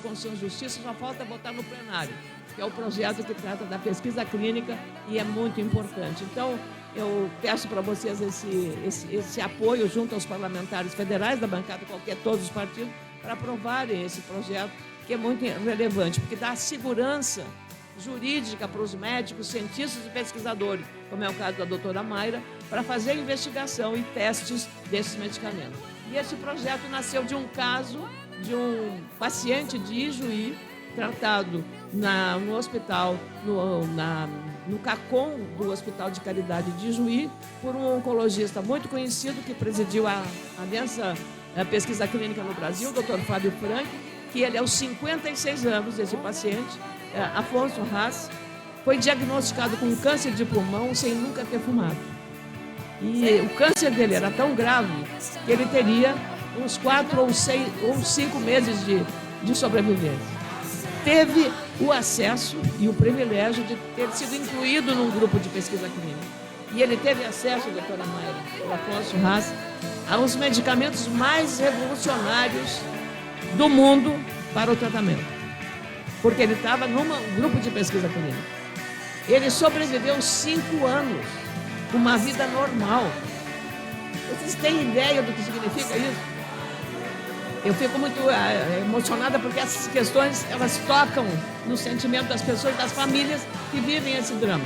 Constituição e Justiça, só falta botar no plenário, que é o projeto que trata da pesquisa clínica e é muito importante. Então, eu peço para vocês esse apoio junto aos parlamentares federais da bancada, todos os partidos, para aprovarem esse projeto, que é muito relevante, porque dá segurança jurídica para os médicos, cientistas e pesquisadores, como é o caso da doutora Mayra, para fazer investigação e testes desses medicamentos. E esse projeto nasceu de um caso de um paciente de Ijuí, tratado no hospital, no CACOM do Hospital de Caridade de Ijuí, por um oncologista muito conhecido que presidiu a Aliança Pesquisa Clínica no Brasil, o Dr. Fábio Frank, que ele, aos 56 anos, esse paciente, Afonso Haas, foi diagnosticado com câncer de pulmão sem nunca ter fumado. E o câncer dele era tão grave que ele teria uns 4 ou 5 meses de sobrevivência. Teve o acesso e o privilégio de ter sido incluído num grupo de pesquisa clínica. E ele teve acesso, doutora Mayra, o Afonso Haas, aos medicamentos mais revolucionários do mundo para o tratamento. Porque ele estava num grupo de pesquisa clínica. Ele sobreviveu 5 anos, uma vida normal. Vocês têm ideia do que significa isso? Eu fico muito emocionada porque essas questões, elas tocam no sentimento das pessoas, das famílias que vivem esse drama.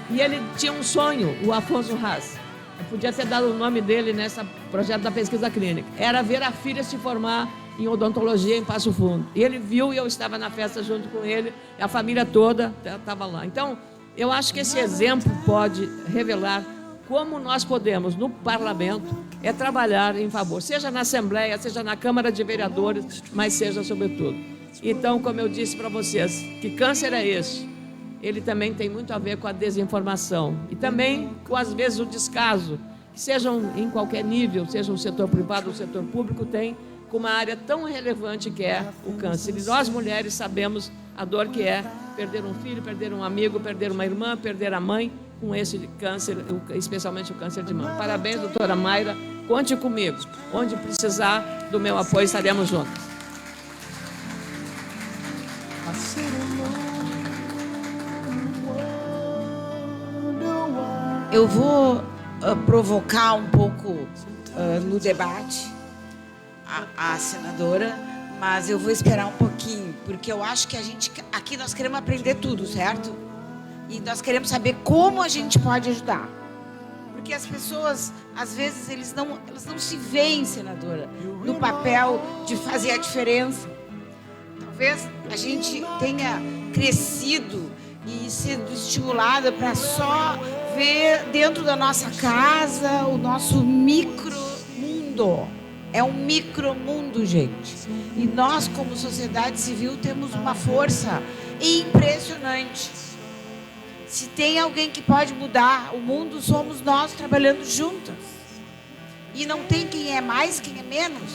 E ele tinha um sonho, o Afonso Haas. Eu podia ter dado o nome dele nesse projeto da pesquisa clínica. Era ver a filha se formar em odontologia em Passo Fundo. E ele viu e eu estava na festa junto com ele, a família toda estava lá. Então, eu acho que esse exemplo pode revelar como nós podemos, no parlamento, trabalhar em favor, seja na Assembleia, seja na Câmara de Vereadores, mas seja sobretudo. Então, como eu disse para vocês, que câncer é esse? Ele também tem muito a ver com a desinformação e também com, às vezes, o descaso, que sejam em qualquer nível, seja o setor privado ou o setor público, tem com uma área tão relevante que é o câncer. E nós, mulheres, sabemos a dor que é perder um filho, perder um amigo, perder uma irmã, perder a mãe, com esse câncer, especialmente o câncer de mama. Parabéns, doutora Mayra. Conte comigo. Onde precisar do meu apoio, estaremos juntos. Eu vou provocar um pouco no debate a senadora, mas eu vou esperar um pouquinho, porque eu acho que aqui nós queremos aprender tudo, certo? E nós queremos saber como a gente pode ajudar. Porque as pessoas, às vezes, elas não se veem, senadora, no papel de fazer a diferença. Talvez a gente tenha crescido e sido estimulada para só ver dentro da nossa casa o nosso micromundo. É um micromundo, gente. E nós, como sociedade civil, temos uma força impressionante. Se tem alguém que pode mudar o mundo, somos nós trabalhando juntas. E não tem quem é mais, quem é menos.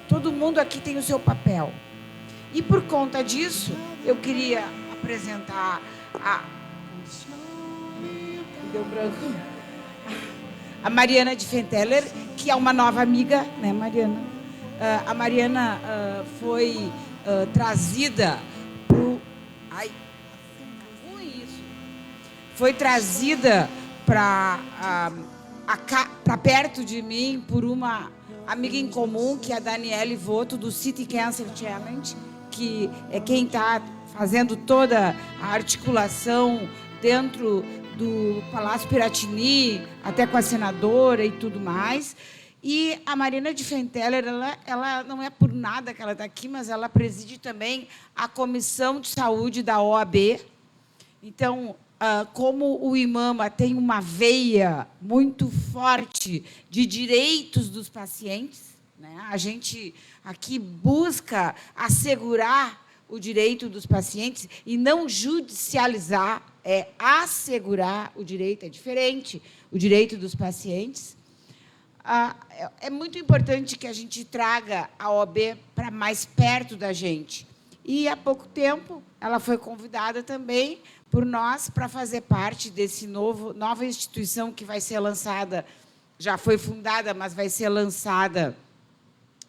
Todo mundo aqui tem o seu papel. E por conta disso, eu queria apresentar a Mariana Diefenteller, que é uma nova amiga, né, Mariana? A Mariana foi trazida para perto de mim por uma amiga em comum, que é a Daniele Voto, do City Cancer Challenge, que é quem está fazendo toda a articulação dentro do Palácio Piratini, até com a senadora e tudo mais. E a Mariana Diefenteller, ela não é por nada que ela está aqui, mas ela preside também a Comissão de Saúde da OAB. Então, como o IMAMA tem uma veia muito forte de direitos dos pacientes, né? A gente aqui busca assegurar o direito dos pacientes e não judicializar, é assegurar o direito, é diferente, o direito dos pacientes. É muito importante que a gente traga a OAB para mais perto da gente. E, há pouco tempo, ela foi convidada também por nós para fazer parte desse nova instituição que vai ser lançada, já foi fundada, mas vai ser lançada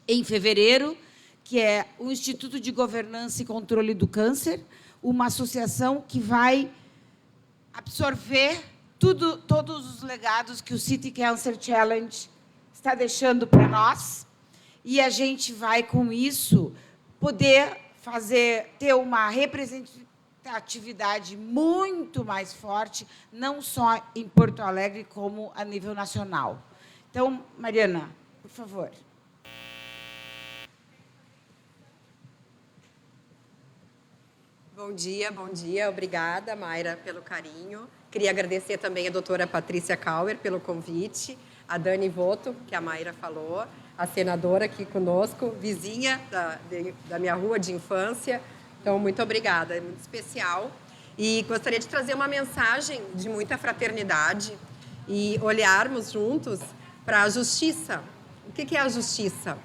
em fevereiro, que é o Instituto de Governança e Controle do Câncer, uma associação que vai absorver todos os legados que o City Cancer Challenge está deixando para nós, e a gente vai, com isso, poder ter uma representatividade muito mais forte, não só em Porto Alegre, como a nível nacional. Então, Mariana, por favor. Bom dia. Obrigada, Mayra, pelo carinho. Queria agradecer também a doutora Patrícia Kauer pelo convite, a Dani Voto, que a Mayra falou, a senadora aqui conosco, vizinha da minha rua de infância. Então, muito obrigada, é muito especial. E gostaria de trazer uma mensagem de muita fraternidade e olharmos juntos para a justiça. O que é a justiça?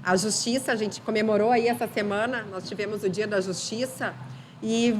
A justiça, a gente comemorou aí essa semana, nós tivemos o Dia da Justiça, e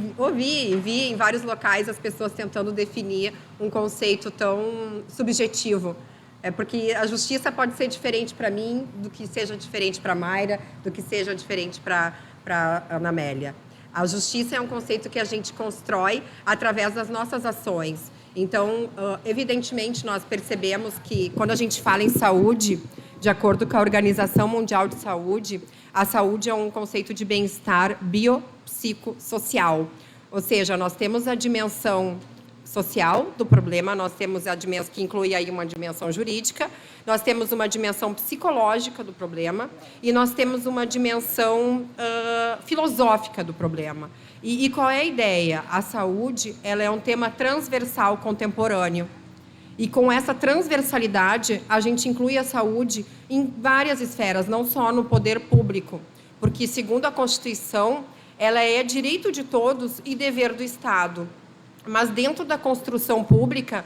vi em vários locais as pessoas tentando definir um conceito tão subjetivo. É porque a justiça pode ser diferente para mim, do que seja diferente para a Mayra, do que seja diferente para a Ana Amélia. A justiça é um conceito que a gente constrói através das nossas ações. Então, evidentemente, nós percebemos que, quando a gente fala em saúde, de acordo com a Organização Mundial de Saúde, a saúde é um conceito de bem-estar biopsicossocial. Ou seja, nós temos a dimensão social do problema, nós temos a dimensão que inclui aí uma dimensão jurídica, nós temos uma dimensão psicológica do problema e nós temos uma dimensão filosófica do problema. E qual é a ideia? A saúde, ela é um tema transversal contemporâneo. E com essa transversalidade, a gente inclui a saúde em várias esferas, não só no poder público, porque, segundo a Constituição, ela é direito de todos e dever do Estado. Mas, dentro da construção pública,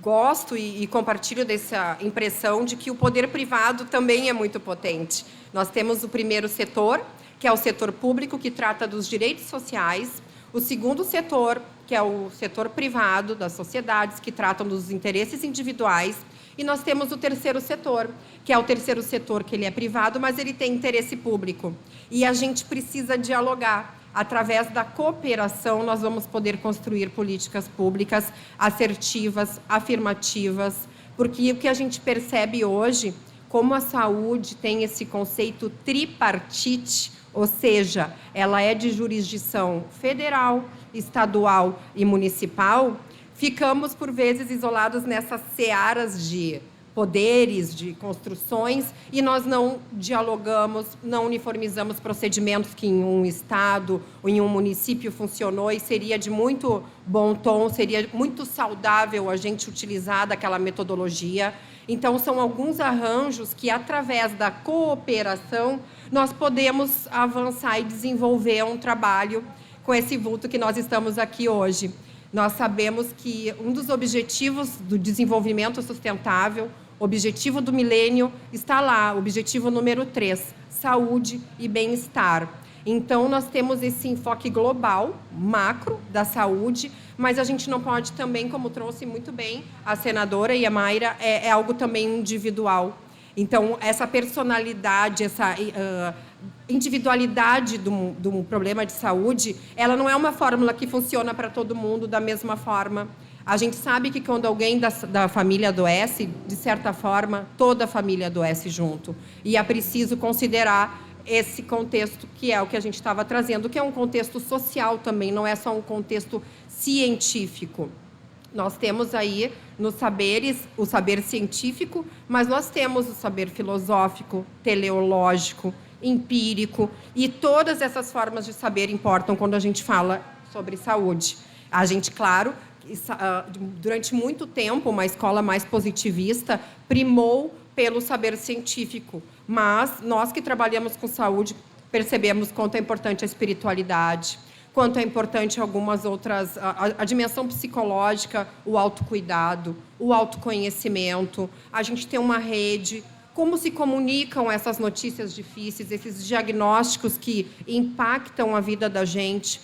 gosto e compartilho dessa impressão de que o poder privado também é muito potente. Nós temos o primeiro setor, que é o setor público, que trata dos direitos sociais, o segundo setor, que é o setor privado das sociedades, que tratam dos interesses individuais, e nós temos o terceiro setor, que é o terceiro setor, que ele é privado, mas ele tem interesse público. E a gente precisa dialogar. Através da cooperação, nós vamos poder construir políticas públicas assertivas, afirmativas, porque o que a gente percebe hoje, como a saúde tem esse conceito tripartite, ou seja, ela é de jurisdição federal, estadual e municipal, ficamos, por vezes, isolados nessas searas de poderes, de construções, e nós não dialogamos, não uniformizamos procedimentos que em um estado ou em um município funcionou e seria de muito bom tom, seria muito saudável a gente utilizar daquela metodologia. Então, são alguns arranjos que, através da cooperação, nós podemos avançar e desenvolver um trabalho com esse vulto que nós estamos aqui hoje. Nós sabemos que um dos objetivos do desenvolvimento sustentável, objetivo do milênio, está lá, objetivo número 3, saúde e bem-estar. Então, nós temos esse enfoque global, macro, da saúde, mas a gente não pode também, como trouxe muito bem a senadora e a Mayra, é algo também individual. Então, essa personalidade, essa individualidade de um problema de saúde, ela não é uma fórmula que funciona para todo mundo da mesma forma. A gente sabe que quando alguém da família adoece, de certa forma, toda a família adoece junto. E é preciso considerar esse contexto, que é o que a gente estava trazendo, que é um contexto social também, não é só um contexto científico. Nós temos aí, nos saberes, o saber científico, mas nós temos o saber filosófico, teleológico, empírico, e todas essas formas de saber importam quando a gente fala sobre saúde. A gente, claro, durante muito tempo, uma escola mais positivista primou pelo saber científico, mas nós que trabalhamos com saúde percebemos quanto é importante a espiritualidade, quanto é importante algumas outras, a dimensão psicológica, o autocuidado, o autoconhecimento, a gente tem uma rede, como se comunicam essas notícias difíceis, esses diagnósticos que impactam a vida da gente,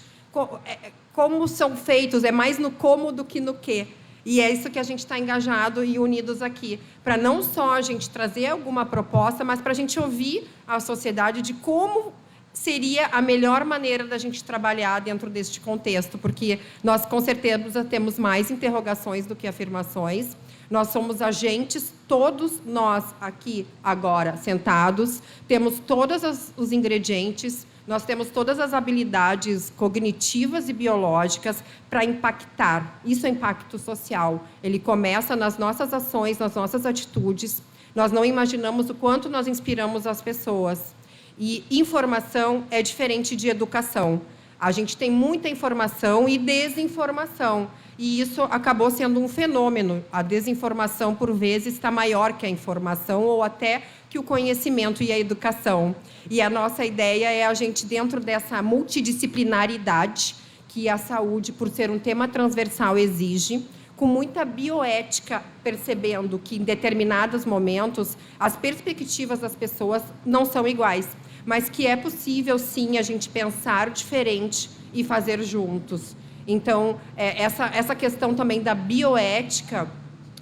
como são feitos, é mais no como do que no quê. E é isso que a gente está engajado e unidos aqui, para não só a gente trazer alguma proposta, mas para a gente ouvir a sociedade de como seria a melhor maneira da gente trabalhar dentro deste contexto, porque nós, com certeza, temos mais interrogações do que afirmações. Nós somos agentes, todos nós aqui agora sentados, temos todos os ingredientes, nós temos todas as habilidades cognitivas e biológicas para impactar. Isso é impacto social. Ele começa nas nossas ações, nas nossas atitudes. Nós não imaginamos o quanto nós inspiramos as pessoas. E informação é diferente de educação. A gente tem muita informação e desinformação. E isso acabou sendo um fenômeno. A desinformação, por vezes, está maior que a informação ou até que o conhecimento e a educação. E a nossa ideia é a gente, dentro dessa multidisciplinaridade que a saúde, por ser um tema transversal, exige, com muita bioética, percebendo que, em determinados momentos, as perspectivas das pessoas não são iguais, mas que é possível, sim, a gente pensar diferente e fazer juntos. Então, essa questão também da bioética,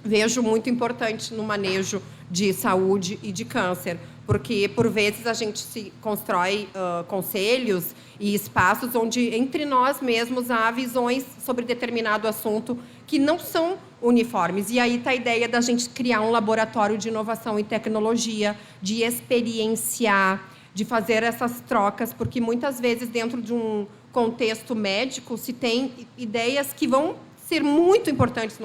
vejo muito importante no manejo de saúde e de câncer, porque, por vezes, a gente se constrói conselhos e espaços onde, entre nós mesmos, há visões sobre determinado assunto que não são uniformes. E aí está a ideia da gente criar um laboratório de inovação e tecnologia, de experienciar, de fazer essas trocas, porque, muitas vezes, dentro de um contexto médico, se tem ideias que vão ser muito importantes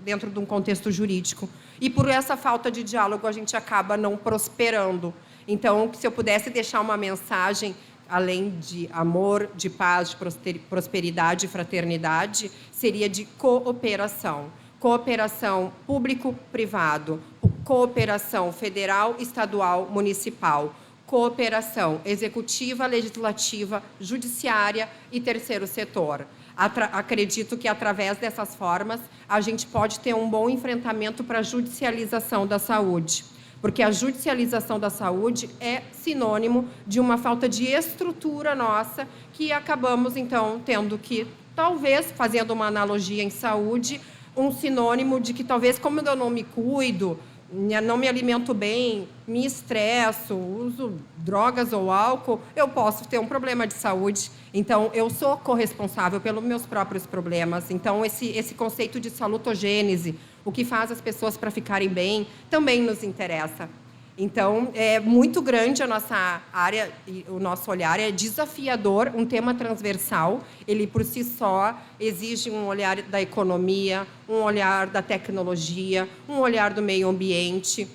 dentro de um contexto jurídico. E, por essa falta de diálogo, a gente acaba não prosperando. Então, se eu pudesse deixar uma mensagem, além de amor, de paz, de prosperidade e fraternidade, seria de cooperação. Cooperação público-privado, cooperação federal, estadual, municipal, cooperação executiva, legislativa, judiciária e terceiro setor. Acredito que, através dessas formas, a gente pode ter um bom enfrentamento para a judicialização da saúde. Porque a judicialização da saúde é sinônimo de uma falta de estrutura nossa, que acabamos, então, tendo que, talvez, fazendo uma analogia em saúde, um sinônimo de que, talvez, como eu não me cuido, não me alimento bem, me estresso, uso drogas ou álcool, eu posso ter um problema de saúde. Então, eu sou corresponsável pelos meus próprios problemas. Então, esse conceito de salutogênese, o que faz as pessoas para ficarem bem, também nos interessa. Então, é muito grande a nossa área, e o nosso olhar é desafiador, um tema transversal. Ele, por si só, exige um olhar da economia, um olhar da tecnologia, um olhar do meio ambiente.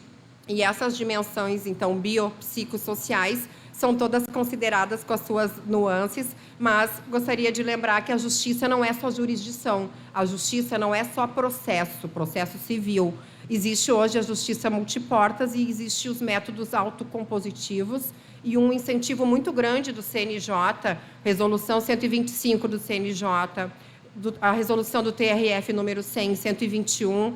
E essas dimensões, então, biopsicossociais, são todas consideradas com as suas nuances, mas gostaria de lembrar que a justiça não é só jurisdição, a justiça não é só processo civil. Existe hoje a justiça multiportas e existe os métodos autocompositivos e um incentivo muito grande do CNJ, resolução 125 do CNJ, a resolução do TRF número 100, 121,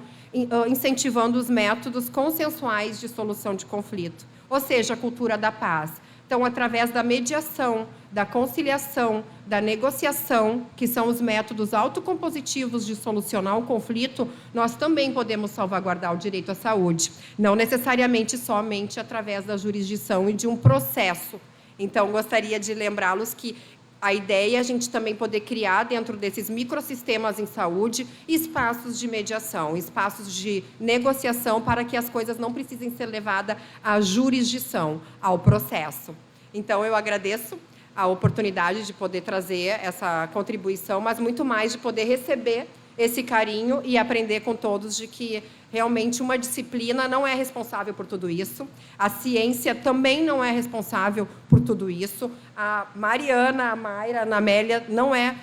incentivando os métodos consensuais de solução de conflito, ou seja, a cultura da paz. Então, através da mediação, da conciliação, da negociação, que são os métodos autocompositivos de solucionar o conflito, nós também podemos salvaguardar o direito à saúde. Não necessariamente somente através da jurisdição e de um processo. Então, gostaria de lembrá-los que a ideia é a gente também poder criar, dentro desses microsistemas em saúde, espaços de mediação, espaços de negociação para que as coisas não precisem ser levadas à jurisdição, ao processo. Então, eu agradeço a oportunidade de poder trazer essa contribuição, mas muito mais de poder receber esse carinho e aprender com todos de que realmente uma disciplina não é responsável por tudo isso. A ciência também não é responsável por tudo isso. A Mariana, a Mayra, a Ana Amélia não é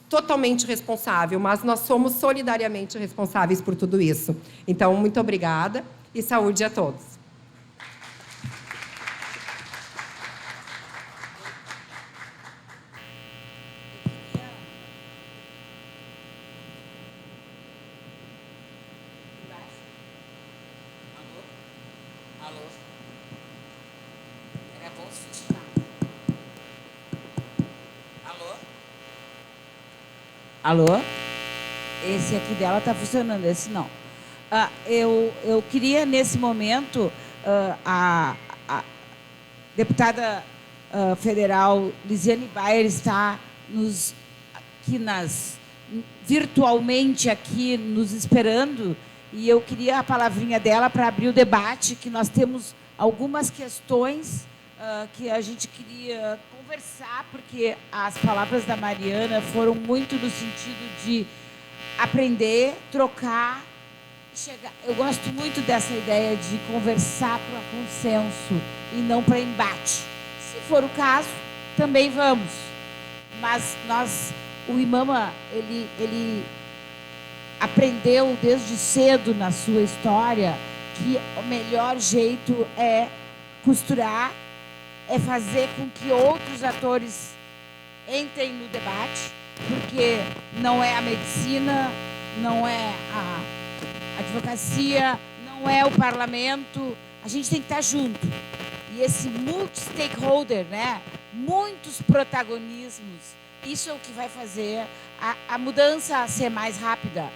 totalmente responsável, mas nós somos solidariamente responsáveis por tudo isso. Então, muito obrigada e saúde a todos. Alô? Esse aqui dela está funcionando, esse não. Eu queria, nesse momento, a deputada federal Lisiane Bayer está virtualmente aqui nos esperando, e eu queria a palavrinha dela para abrir o debate, que nós temos algumas questões que a gente queria conversar, porque as palavras da Mariana foram muito no sentido de aprender, trocar, chegar. Eu gosto muito dessa ideia de conversar para consenso e não para embate. Se for o caso, também vamos. Mas o Imama, ele aprendeu desde cedo na sua história que o melhor jeito é costurar, é fazer com que outros atores entrem no debate, porque não é a medicina, não é a advocacia, não é o parlamento, a gente tem que estar junto. E esse multi-stakeholder, né? Muitos protagonismos, isso é o que vai fazer a mudança ser mais rápida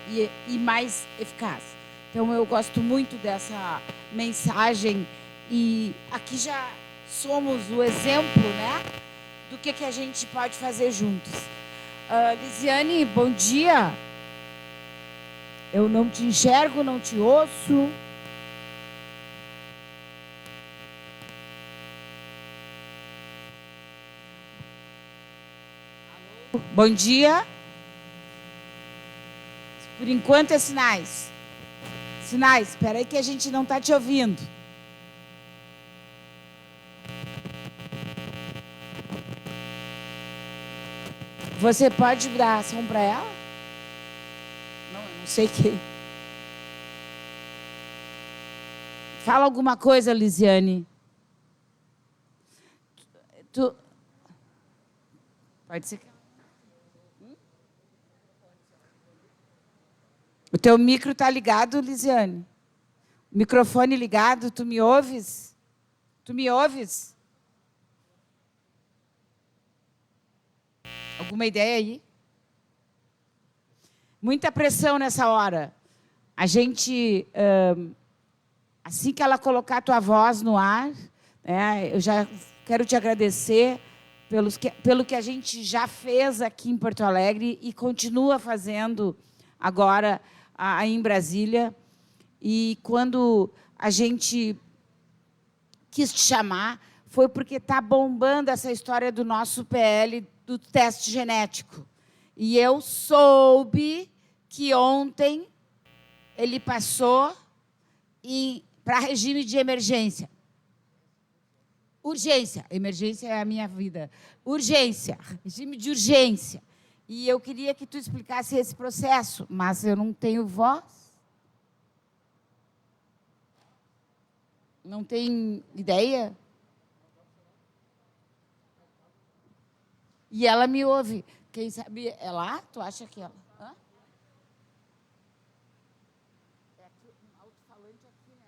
e mais eficaz. Então, eu gosto muito dessa mensagem, e aqui já somos o exemplo, né, do que a gente pode fazer juntos. Lisiane, bom dia. Eu não te enxergo, não te ouço. Alô? Bom dia. Por enquanto é sinais. Sinais, espera aí que a gente não está te ouvindo. Você pode dar ação para ela? Não, eu não sei quem. Fala alguma coisa, Lisiane. Pode ser que... O teu micro está ligado, Lisiane? O microfone ligado, tu me ouves? Tu me ouves? Alguma ideia aí? Muita pressão nessa hora. A gente, assim que ela colocar a tua voz no ar, né, eu já quero te agradecer pelo que a gente já fez aqui em Porto Alegre e continua fazendo agora aí em Brasília. E quando a gente quis te chamar, foi porque está bombando essa história do nosso PL do teste genético. E eu soube que ontem ele passou para regime de emergência. Urgência. Emergência é a minha vida. Urgência. Regime de urgência. E eu queria que tu explicasse esse processo, mas eu não tenho voz. Não tem ideia? E ela me ouve. Quem sabe é lá? Tu acha que ela... Hã? É aqui, um alto-falante aqui, né?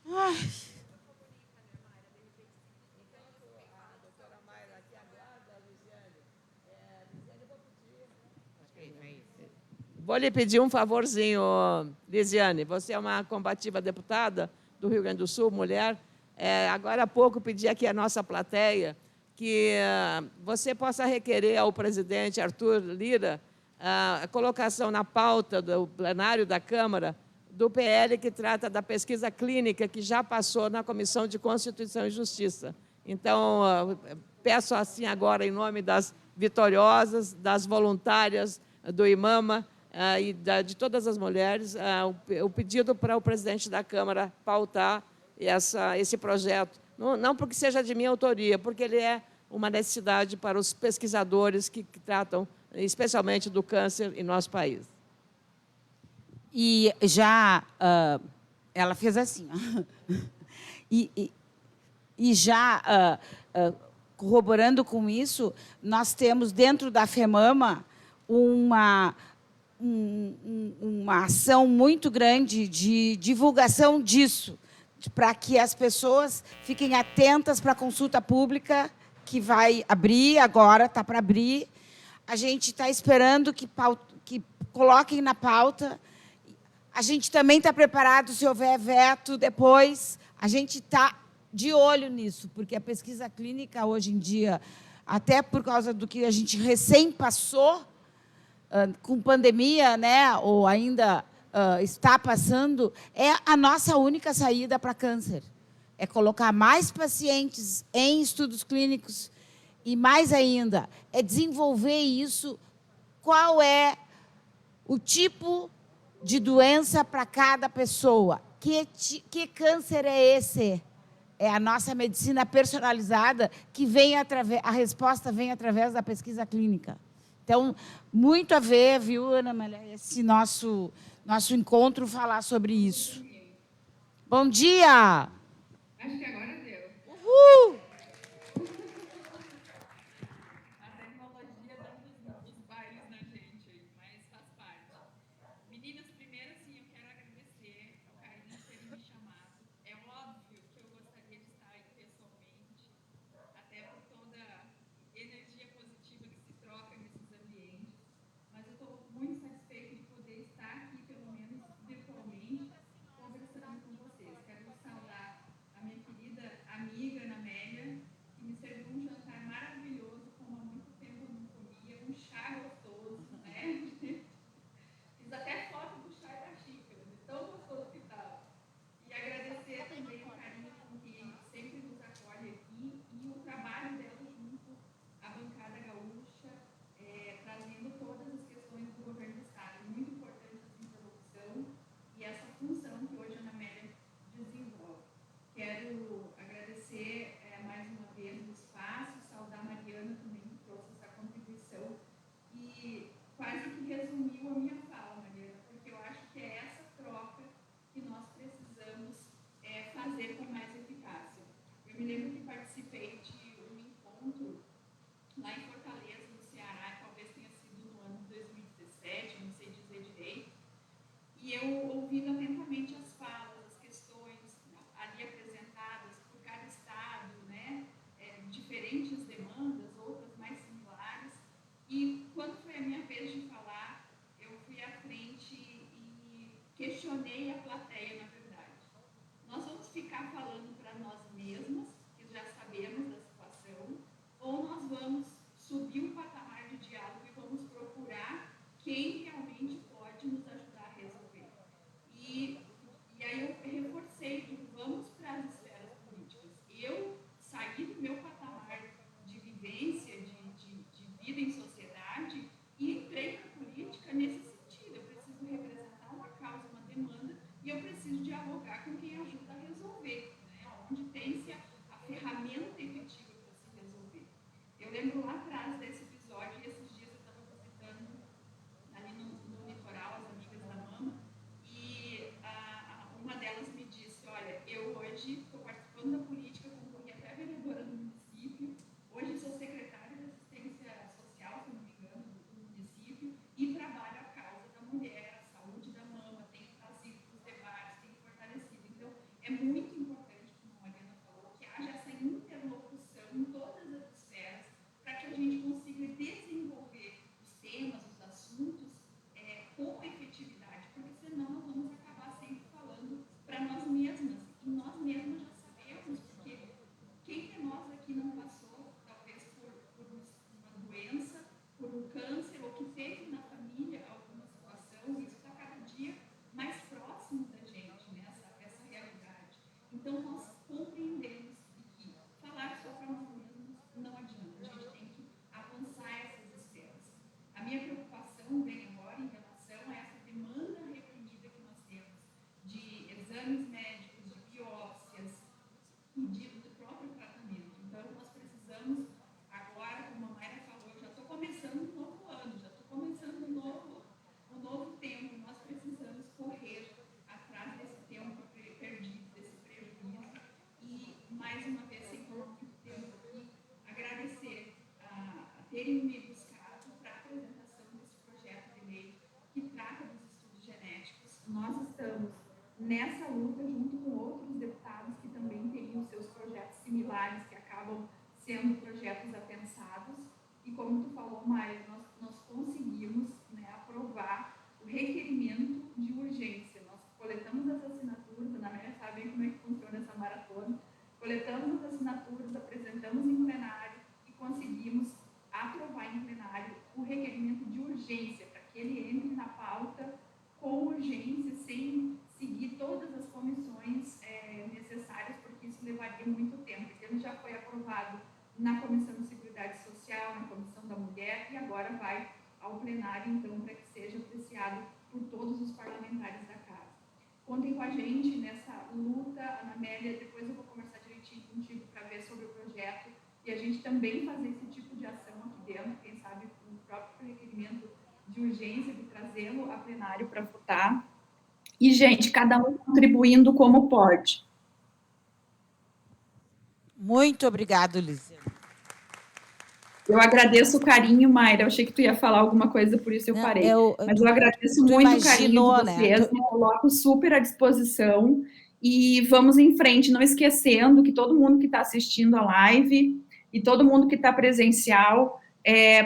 Ai... Vou lhe pedir um favorzinho, Lisiane. Você é uma combativa deputada do Rio Grande do Sul, mulher. Agora há pouco pedi aqui à nossa plateia que você possa requerer ao presidente Arthur Lira a colocação na pauta do plenário da Câmara do PL que trata da pesquisa clínica que já passou na Comissão de Constituição e Justiça. Então, peço assim agora, em nome das vitoriosas, das voluntárias do Imama, e de todas as mulheres, o pedido para o presidente da Câmara pautar esse projeto. Não porque seja de minha autoria, porque ele é uma necessidade para os pesquisadores que tratam especialmente do câncer em nosso país. E já ela fez assim. E já corroborando com isso, nós temos dentro da FEMAMA uma ação muito grande de divulgação disso, para que as pessoas fiquem atentas para a consulta pública que vai abrir agora, está para abrir. a gente está esperando que coloquem na pauta. A gente também está preparado se houver veto depois. A gente está de olho nisso, porque a pesquisa clínica, hoje em dia, até por causa do que a gente recém passou, com pandemia, né, ou ainda está passando, é a nossa única saída para câncer. É colocar mais pacientes em estudos clínicos e, mais ainda, é desenvolver isso, qual é o tipo de doença para cada pessoa. Que câncer é esse? É a nossa medicina personalizada, que vem a resposta vem através da pesquisa clínica. Então, muito a ver, viu, Ana Maria, esse nosso encontro falar sobre isso. Bom dia! Acho que agora deu. Uhul! A tecnologia dá uns bailes na gente aí, mas faz parte. Meninas, primeiro, assim, eu quero agradecer ao Carinho por terem me chamado. É óbvio que eu gostaria de estar aí pessoalmente, até por toda a energia positiva que se troca nesses ambientes. Mas eu estou muito satisfeita de poder estar aqui, pelo menos virtualmente, conversando com vocês. Quero saudar a minha querida amiga Ana Amélia, que me serviu um jantar maravilhoso, como há muito tempo eu não comia, um chá gostoso, né? Fiz até foto do chá e da xícara, de tão gostoso que estava. E agradecer também o carinho com que sempre nos acolhe aqui e o trabalho dela junto à bancada gaúcha, trazendo todas as questões do governo do Estado. Muito importante essa interlocução e essa função que hoje a Ana Amélia desenvolve. Quero agradecer mais uma vez o espaço, saudar a Mariana também, que trouxe essa contribuição e quase que resumiu a minha fala, Mariana, porque eu acho que é essa troca que nós precisamos fazer com mais eficácia. Eu me lembro que participei de um encontro lá em Fortaleza, no Ceará, talvez tenha sido no ano de 2017, não sei dizer direito, e eu ouvindo atentamente as falas, as questões ali apresentadas por cada estado, né, diferentes demandas, outras mais similares, e quando foi a minha vez de falar, eu fui à frente e questionei a plateia, na verdade. Nós vamos ficar falando para nós mesmas, que já sabemos da situação, ou nós vamos subir um patamar de diálogo e vamos procurar quem realmente pode nos ajudar a resolver. E aí eu reforcei, digo, vamos para as esferas políticas. Eu saí do meu patamar de vivência, de vida em sociedade, e entrei na política nesse sentido. Eu preciso representar uma causa, uma demanda, e eu preciso dialogar com quem ajuda a resolver, né? Onde tem-se a ferramenta efetiva para se resolver. Eu lembro lá atrás desse episódio, e esses dias eu estava visitando ali no litoral as amigas da Mama, e uma delas me disse, olha, eu hoje estou participando da política, concorri até a vereadora do município, hoje sou secretária de assistência social, se não me engano, do município, e trabalho a causa da mulher, a saúde da mama, tenho trazido para os debates, tenho fortalecido. Então, é muito importante, como a Mariana falou, que haja essa interlocução em todas as esferas, para que a gente consiga desenvolver os temas, os assuntos, com efetividade, porque senão nós vamos acabar sempre falando para nós mesmas, e nós mesmas já sabemos, porque quem de nós aqui não passou, talvez, por uma doença, por um câncer, ou que teve na família alguma situação, isso está cada dia mais próximo da gente, né? essa realidade. Então, nós compreendemos que falar só para nós mesmos não adianta, a gente tem que avançar essas esferas. A minha preocupação vem agora em relação a essa demanda reprimida que nós temos de exames médicos, de biópsias e do próprio tratamento. Então, nós precisamos agora, como a Mayra falou, eu já estou começando um novo ano, já estou começando um novo tempo. Nós precisamos correr atrás desse tempo perdido, desse prejuízo. E, mais uma vez, sem tomar muito tempo aqui, agradecer a terem me buscado para a apresentação desse projeto de lei que trata dos estudos genéticos. Nós estamos nessa luta junto com outros deputados que também têm os seus projetos similares, que acabam sendo projetos apensados, E como tu falou, Maia, nós conseguimos, né, aprovar o requerimento de urgência. Nós coletamos as assinaturas, a Ana Amélia sabe bem como é que funciona essa maratona, coletamos as assinaturas, apresentamos em plenário e conseguimos aprovar em plenário o requerimento de urgência, para que ele entre na pauta com urgência, sem seguir todas as comissões necessárias, porque isso levaria muito tempo. Então, ele já foi aprovado na Comissão de Seguridade Social, na Comissão da Mulher, e agora vai ao plenário, então, para que seja apreciado por todos os parlamentares da Casa. Contem com a gente nessa luta, Ana Amélia, depois eu vou conversar direitinho contigo para ver sobre o projeto, e a gente também fazer esse tipo de ação aqui dentro, quem sabe com o próprio requerimento de urgência, de trazê-lo a plenário para votar. E, gente, cada um contribuindo como pode. Muito obrigado, Lízia. Eu agradeço o carinho, Mayra. Eu achei que tu ia falar alguma coisa, por isso eu parei. Mas eu agradeço muito o carinho de vocês, me coloco super à disposição e vamos em frente, não esquecendo que todo mundo que está assistindo a live e todo mundo que está presencial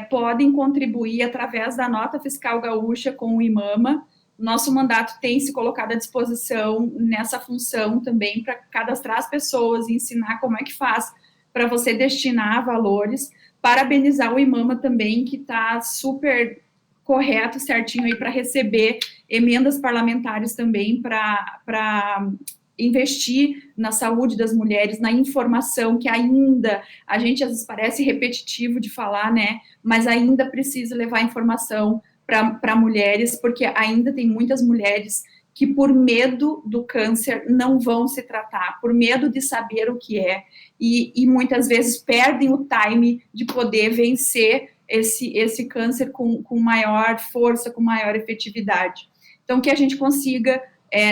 podem contribuir através da Nota Fiscal Gaúcha com o IMAMA. Nosso mandato tem se colocado à disposição nessa função também para cadastrar as pessoas e ensinar como é que faz para você destinar valores. Parabenizar o IMAMA também, que está super correto, certinho aí para receber emendas parlamentares também para investir na saúde das mulheres, na informação, que ainda, a gente às vezes parece repetitivo de falar, né, mas ainda precisa levar informação para mulheres, porque ainda tem muitas mulheres que por medo do câncer não vão se tratar, por medo de saber o que é, e muitas vezes perdem o time de poder vencer esse câncer com maior força, com maior efetividade. Então, que a gente consiga,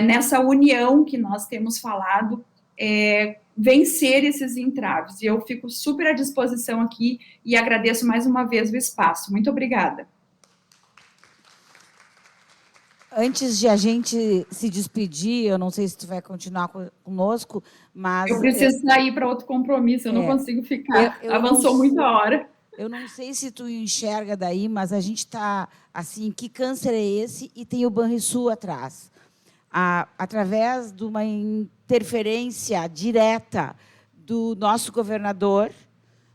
nessa união que nós temos falado, vencer esses entraves. E eu fico super à disposição aqui e agradeço mais uma vez o espaço. Muito obrigada. Antes de a gente se despedir, eu não sei se tu vai continuar conosco, mas... Eu preciso sair para outro compromisso, eu não consigo ficar. Avançou muito a hora. Eu não sei se tu enxerga daí, mas a gente está assim, que câncer é esse? E tem o Banrisul atrás. Através de uma interferência direta do nosso governador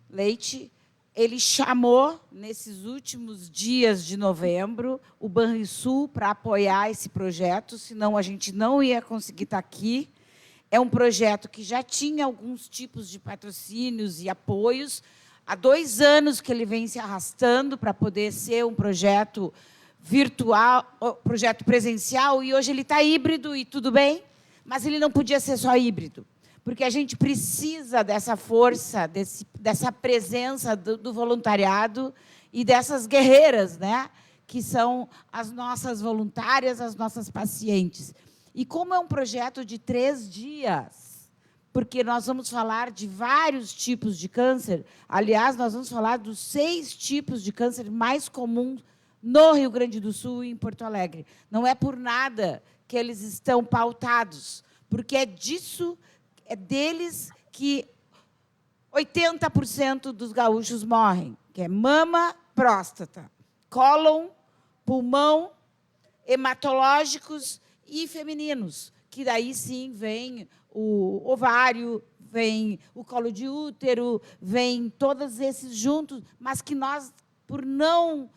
Leite, ele chamou, nesses últimos dias de novembro, o Banrisul para apoiar esse projeto, senão a gente não ia conseguir estar aqui. É um projeto que já tinha alguns tipos de patrocínios e apoios. Há 2 anos que ele vem se arrastando para poder ser um projeto virtual, projeto presencial, e hoje ele está híbrido e tudo bem, mas ele não podia ser só híbrido, porque a gente precisa dessa força, dessa presença do voluntariado e dessas guerreiras, né, que são as nossas voluntárias, as nossas pacientes. E como é um projeto de 3 dias, porque nós vamos falar de vários tipos de câncer, aliás, nós vamos falar dos 6 tipos de câncer mais comuns no Rio Grande do Sul e em Porto Alegre. Não é por nada que eles estão pautados, porque é deles que 80% dos gaúchos morrem, que é mama, próstata, cólon, pulmão, hematológicos e femininos, que daí sim vem o ovário, vem o colo de útero, vem todos esses juntos, mas que nós, por não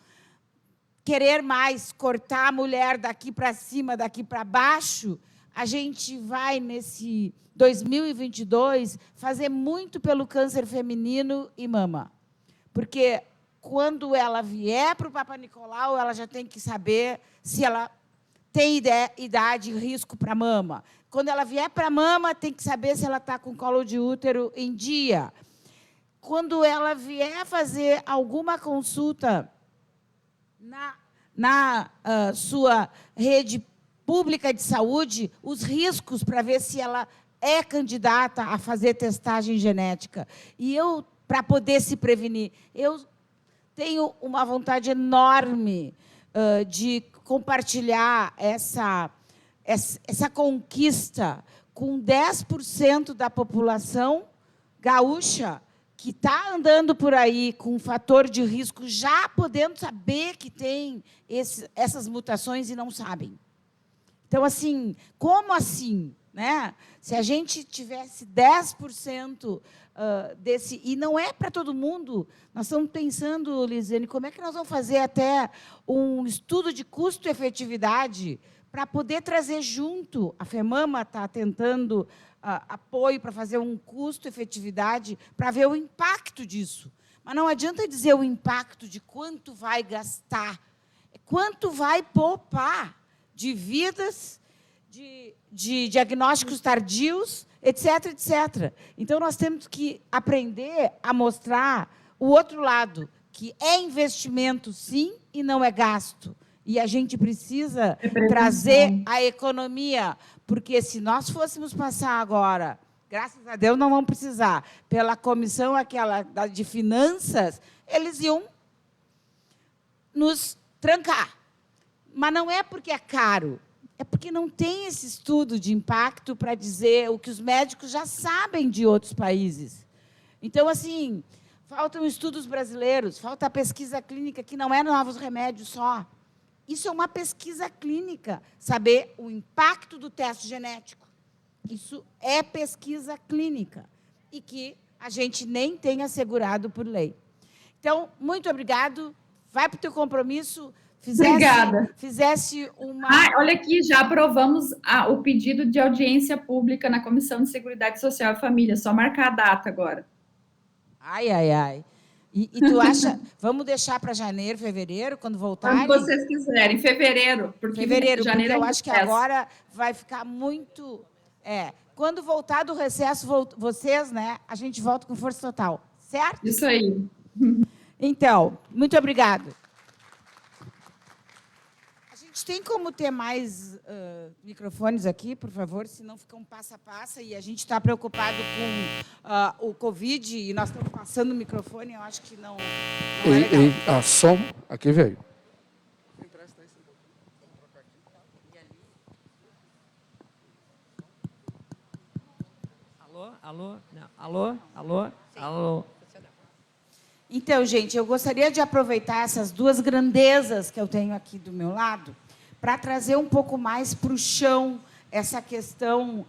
querer mais cortar a mulher daqui para cima, daqui para baixo, a gente vai, nesse 2022, fazer muito pelo câncer feminino e mama. Porque, quando ela vier para o Papa Nicolau, ela já tem que saber se ela tem idade e risco para mama. Quando ela vier para mama, tem que saber se ela está com colo de útero em dia. Quando ela vier fazer alguma consulta na sua rede pública de saúde, os riscos para ver se ela é candidata a fazer testagem genética. E eu, para poder se prevenir, eu tenho uma vontade enorme de compartilhar essa conquista com 10% da população gaúcha que está andando por aí com um fator de risco, já podendo saber que tem essas mutações e não sabem. Então, assim, como assim? Né? Se a gente tivesse 10% desse... E não é para todo mundo. Nós estamos pensando, Lisiane, como é que nós vamos fazer até um estudo de custo-efetividade para poder trazer junto. A FEMAMA está tentando apoio para fazer um custo-efetividade para ver o impacto disso. Mas não adianta dizer o impacto de quanto vai gastar, é quanto vai poupar de vidas, de diagnósticos tardios, etc., etc. Então, nós temos que aprender a mostrar o outro lado, que é investimento, sim, e não é gasto. E a gente precisa trazer a economia, porque se nós fôssemos passar agora, graças a Deus não vamos precisar, pela comissão aquela de finanças, eles iam nos trancar. Mas não é porque é caro, é porque não tem esse estudo de impacto para dizer o que os médicos já sabem de outros países. Então, assim, faltam estudos brasileiros, falta a pesquisa clínica, que não é novos remédios só. Isso é uma pesquisa clínica, saber o impacto do teste genético. Isso é pesquisa clínica e que a gente nem tem assegurado por lei. Então, muito obrigado. Vai para o teu compromisso. Obrigada. Fizesse uma... olha aqui, já aprovamos o pedido de audiência pública na Comissão de Seguridade Social e Família. Só marcar a data agora. Ai, ai, ai. E tu acha... Vamos deixar para janeiro, fevereiro, quando voltarem? Quando vocês quiserem. Fevereiro. Porque janeiro, porque eu acho que agora vai ficar muito... quando voltar do recesso, vocês, né, a gente volta com força total. Certo? Isso aí. Então, muito obrigado. A gente tem como ter mais microfones aqui, por favor, senão fica um passo a passo e a gente está preocupado com o Covid e nós estamos passando o microfone, eu acho que não é legal. Som, aqui veio. Alô? Não. Alô? Alô? Alô? Então, gente, eu gostaria de aproveitar essas duas grandezas que eu tenho aqui do meu lado para trazer um pouco mais para o chão essa questão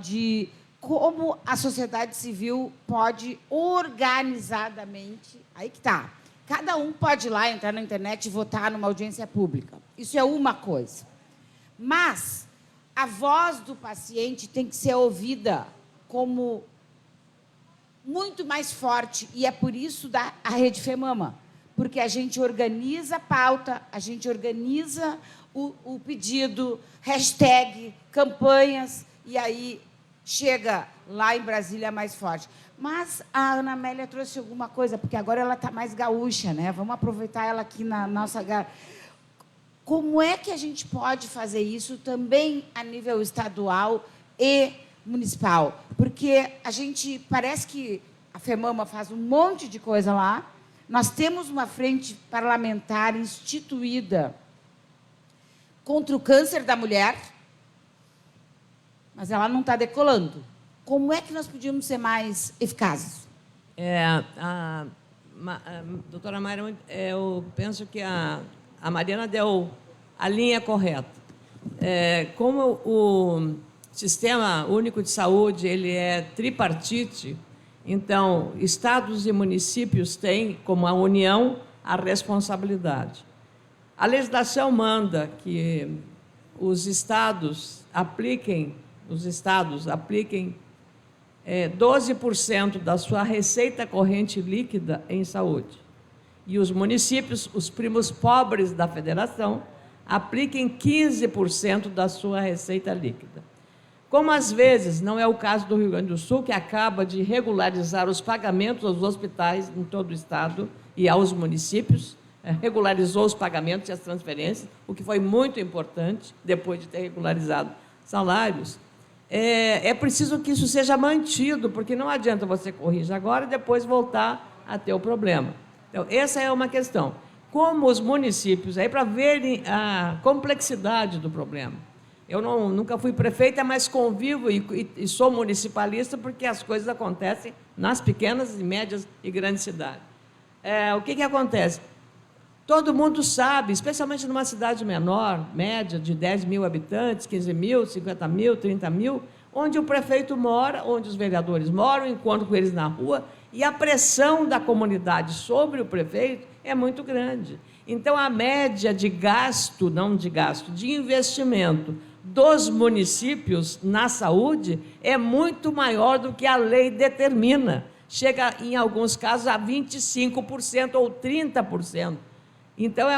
de como a sociedade civil pode organizadamente... Aí que está. Cada um pode ir lá, entrar na internet e votar numa audiência pública. Isso é uma coisa. Mas a voz do paciente tem que ser ouvida como muito mais forte, e é por isso a Rede FEMAMA, porque a gente organiza a pauta, a gente organiza o pedido, hashtag, campanhas, e aí chega lá em Brasília mais forte. Mas a Ana Amélia trouxe alguma coisa, porque agora ela está mais gaúcha, né? Vamos aproveitar ela aqui na nossa... Como é que a gente pode fazer isso também a nível estadual e municipal? Porque a gente parece que a FEMAMA faz um monte de coisa lá. Nós temos uma frente parlamentar instituída contra o câncer da mulher, mas ela não está decolando. Como é que nós podíamos ser mais eficazes? Doutora Mayra, eu penso que a Mariana deu a linha correta. Como o Sistema Único de Saúde ele é tripartite, então, estados e municípios têm, como a União, a responsabilidade. A legislação manda que os estados apliquem 12% da sua receita corrente líquida em saúde. E os municípios, os primos pobres da federação, apliquem 15% da sua receita líquida. Como, às vezes, não é o caso do Rio Grande do Sul, que acaba de regularizar os pagamentos aos hospitais em todo o estado e aos municípios, regularizou os pagamentos e as transferências, o que foi muito importante, depois de ter regularizado salários, é preciso que isso seja mantido, porque não adianta você corrigir agora e depois voltar a ter o problema. Então, essa é uma questão. Como os municípios, aí para verem a complexidade do problema. Eu nunca fui prefeita, mas convivo e sou municipalista porque as coisas acontecem nas pequenas, médias e grandes cidades. O que acontece? Todo mundo sabe, especialmente numa cidade menor, média, de 10 mil habitantes, 15 mil, 50 mil, 30 mil, onde o prefeito mora, onde os vereadores moram, encontro com eles na rua, e a pressão da comunidade sobre o prefeito é muito grande. Então, a média de gasto, não de gasto, de investimento dos municípios na saúde é muito maior do que a lei determina. Chega, em alguns casos, a 25% ou 30%. Então,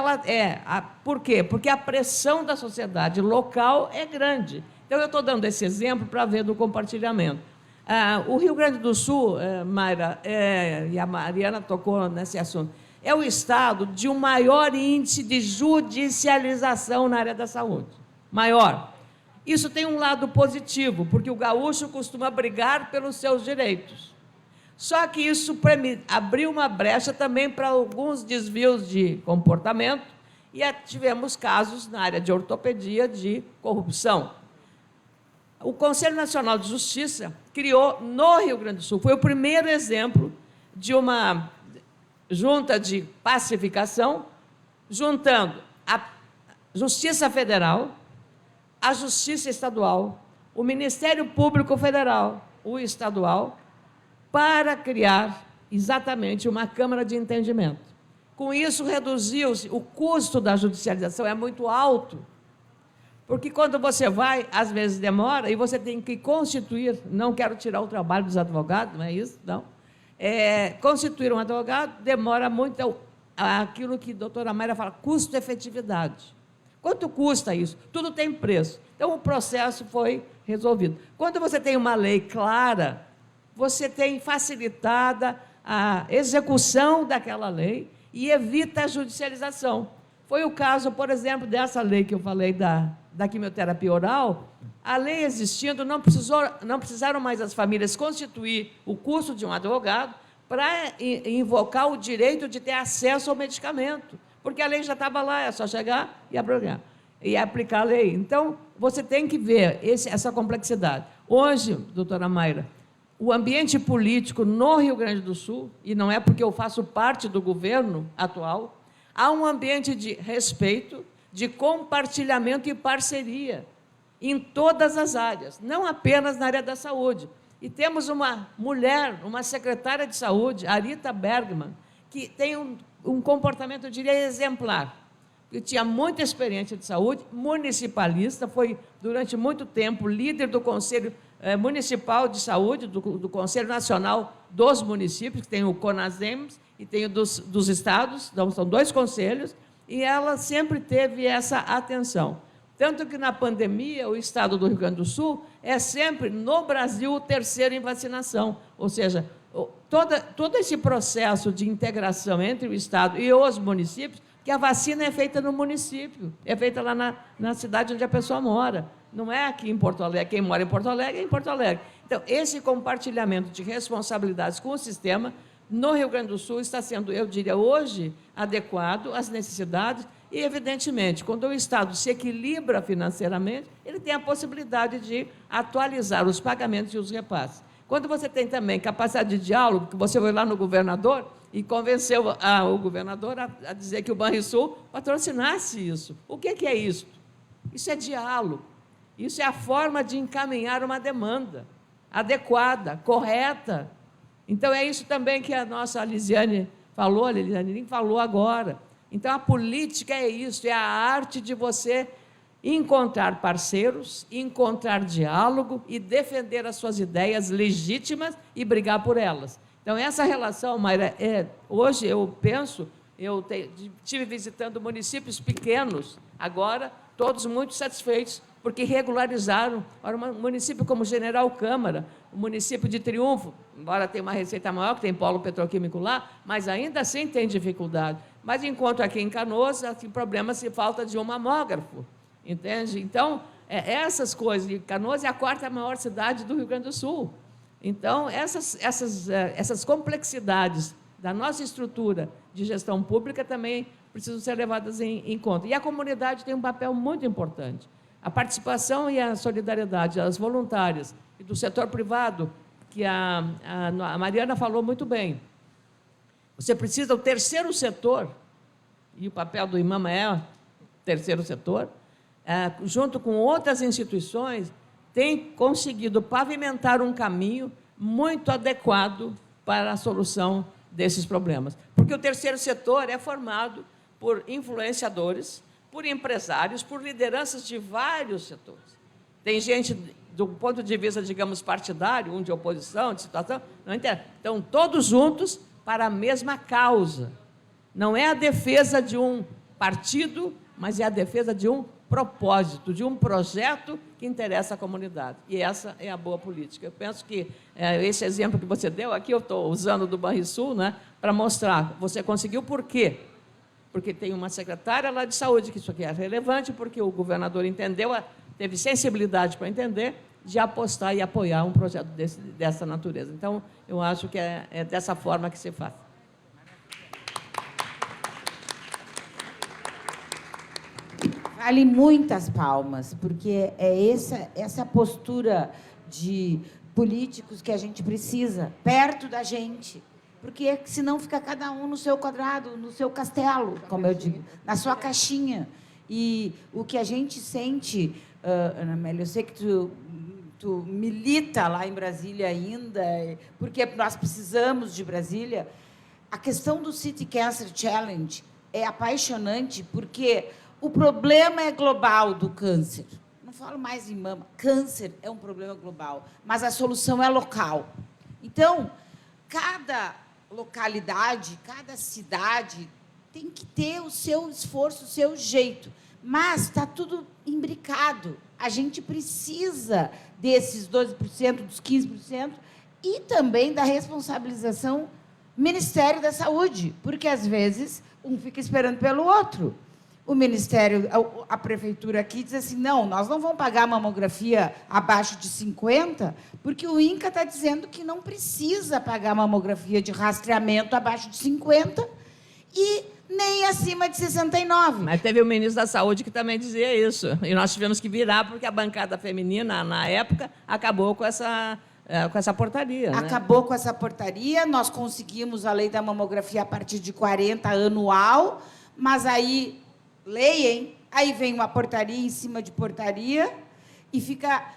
por quê? Porque a pressão da sociedade local é grande. Então, eu estou dando esse exemplo para ver do compartilhamento. O Rio Grande do Sul, Mayra, e a Mariana tocou nesse assunto, é o estado de um maior índice de judicialização na área da saúde. Maior. Isso tem um lado positivo, porque o gaúcho costuma brigar pelos seus direitos. Só que isso abriu uma brecha também para alguns desvios de comportamento e tivemos casos na área de ortopedia de corrupção. O Conselho Nacional de Justiça criou no Rio Grande do Sul, foi o primeiro exemplo de uma junta de pacificação, juntando a Justiça Federal, a Justiça Estadual, o Ministério Público Federal, o estadual, para criar exatamente uma Câmara de Entendimento. Com isso, reduziu-se o custo da judicialização, é muito alto, porque quando você vai, às vezes demora, e você tem que constituir, não quero tirar o trabalho dos advogados, não é isso, não. Constituir um advogado demora muito, aquilo que a doutora Mayra fala, custo-efetividade. Quanto custa isso? Tudo tem preço. Então, o processo foi resolvido. Quando você tem uma lei clara, você tem facilitada a execução daquela lei e evita a judicialização. Foi o caso, por exemplo, dessa lei que eu falei da quimioterapia oral. A lei existindo, não precisaram mais as famílias constituir o custo de um advogado para invocar o direito de ter acesso ao medicamento, porque a lei já estava lá, é só chegar e abrogar, e aplicar a lei. Então, você tem que ver essa complexidade. Hoje, doutora Mayra, o ambiente político no Rio Grande do Sul, e não é porque eu faço parte do governo atual, há um ambiente de respeito, de compartilhamento e parceria em todas as áreas, não apenas na área da saúde. E temos uma mulher, uma secretária de saúde, a Rita Bergman, que tem um comportamento, eu diria, exemplar, que tinha muita experiência de saúde, municipalista, foi, durante muito tempo, líder do Conselho Municipal de Saúde, do Conselho Nacional dos Municípios, que tem o CONASEMS e tem o dos estados, então, são 2 conselhos, e ela sempre teve essa atenção. Tanto que, na pandemia, o estado do Rio Grande do Sul é sempre, no Brasil, o 3º em vacinação, ou seja, todo esse processo de integração entre o estado e os municípios, que a vacina é feita no município, é feita lá na cidade onde a pessoa mora, não é aqui em Porto Alegre. Quem mora em Porto Alegre é em Porto Alegre. Então, esse compartilhamento de responsabilidades com o sistema, no Rio Grande do Sul, está sendo, eu diria, hoje, adequado às necessidades e, evidentemente, quando o Estado se equilibra financeiramente, ele tem a possibilidade de atualizar os pagamentos e os repasses. Quando você tem também capacidade de diálogo, que você foi lá no governador e convenceu o governador a dizer que o Banrisul patrocinasse isso. O que é isso? Isso é diálogo. Isso é a forma de encaminhar uma demanda adequada, correta. Então, é isso também que a nossa Lisiane falou, a Liliane nem falou agora. Então, a política é isso, é a arte de você encontrar parceiros, encontrar diálogo e defender as suas ideias legítimas e brigar por elas. Então, essa relação, Mayra, hoje eu penso, estive visitando municípios pequenos, agora, todos muito satisfeitos, porque regularizaram. Ora, um município como General Câmara, o município de Triunfo, embora tenha uma receita maior, que tem polo petroquímico lá, mas ainda assim tem dificuldade. Mas, enquanto aqui em Canoas, tem problema se falta de um mamógrafo, entende? Então, essas coisas, e Canoas é a 4ª maior cidade do Rio Grande do Sul. Então, essas complexidades da nossa estrutura de gestão pública também precisam ser levadas em conta. E a comunidade tem um papel muito importante. A participação e a solidariedade das voluntárias e do setor privado que a Mariana falou muito bem. Você precisa, o terceiro setor, e o papel do IMAMA é o terceiro setor, junto com outras instituições, tem conseguido pavimentar um caminho muito adequado para a solução desses problemas. Porque o terceiro setor é formado por influenciadores, por empresários, por lideranças de vários setores. Tem gente, do ponto de vista, digamos, partidário, um de oposição, de situação, não interessa. Estão todos juntos para a mesma causa. Não é a defesa de um partido, mas é a defesa de um propósito, de um projeto que interessa à comunidade. E essa é a boa política. Eu penso que esse exemplo que você deu aqui, eu estou usando do Banrisul, né, para mostrar. Você conseguiu por quê? Porque tem uma secretária lá de saúde que isso aqui é relevante, porque o governador entendeu, teve sensibilidade para entender, de apostar e apoiar um projeto dessa natureza. Então, eu acho que é dessa forma que se faz. Vale muitas palmas, porque é essa postura de políticos que a gente precisa, perto da gente. Porque senão fica cada um no seu quadrado, no seu castelo, como eu digo, na sua caixinha. E o que a gente sente, Ana Amélia, eu sei que tu milita lá em Brasília ainda, porque nós precisamos de Brasília. A questão do City Cancer Challenge é apaixonante, porque o problema é global do câncer. Não falo mais em mama. Câncer é um problema global, mas a solução é local. Então, cada localidade, cada cidade tem que ter o seu esforço, o seu jeito. Mas está tudo imbricado. A gente precisa desses 12%, dos 15%, e também da responsabilização Ministério da Saúde, porque, às vezes, um fica esperando pelo outro. O Ministério, a Prefeitura aqui diz assim, não, nós não vamos pagar mamografia abaixo de 50, porque o INCA está dizendo que não precisa pagar mamografia de rastreamento abaixo de 50 e nem acima de 69. Mas teve o ministro da Saúde que também dizia isso. E nós tivemos que virar, porque a bancada feminina, na época, acabou com essa portaria. Acabou, né? Com essa portaria, nós conseguimos a lei da mamografia a partir de 40 anual, mas aí... Lei, hein? Aí vem uma portaria em cima de portaria e fica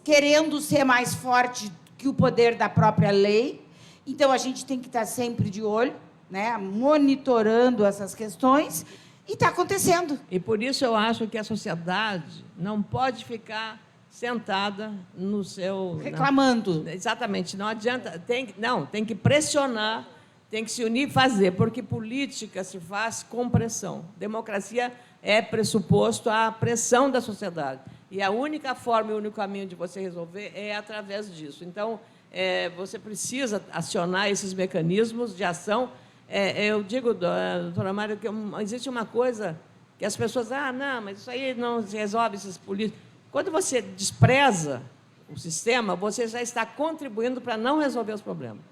querendo ser mais forte que o poder da própria lei. Então, a gente tem que estar sempre de olho, né? Monitorando essas questões, e está acontecendo. E por isso eu acho que a sociedade não pode ficar sentada no seu... Reclamando. Exatamente, não adianta. Tem que pressionar, tem que se unir e fazer, porque política se faz com pressão. Democracia é pressuposto à pressão da sociedade. E a única forma e o único caminho de você resolver é através disso. Então, você precisa acionar esses mecanismos de ação. Eu digo, doutora Mário, que existe uma coisa que as pessoas... não, mas isso aí não se resolve, esses políticos... Quando você despreza o sistema, você já está contribuindo para não resolver os problemas.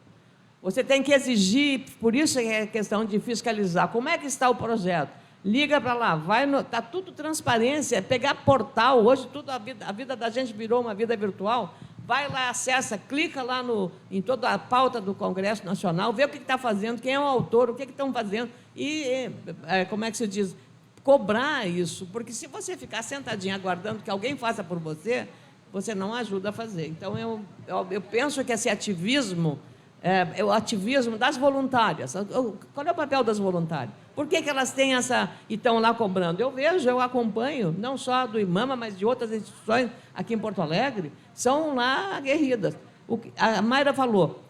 Você tem que exigir, por isso é questão de fiscalizar. Como é que está o projeto? Liga para lá, está tudo transparência, pegar portal, hoje tudo, a vida da gente virou uma vida virtual, vai lá, acessa, clica lá em toda a pauta do Congresso Nacional, vê o que está fazendo, quem é o autor, o que estão fazendo, e, como é que se diz, cobrar isso, porque se você ficar sentadinho aguardando que alguém faça por você, você não ajuda a fazer. Então, eu penso que esse ativismo... É o ativismo das voluntárias. Qual é o papel das voluntárias? Por que elas têm e estão lá cobrando? Eu acompanho, não só do IMAMA, mas de outras instituições aqui em Porto Alegre, são lá aguerridas. A Mayra falou,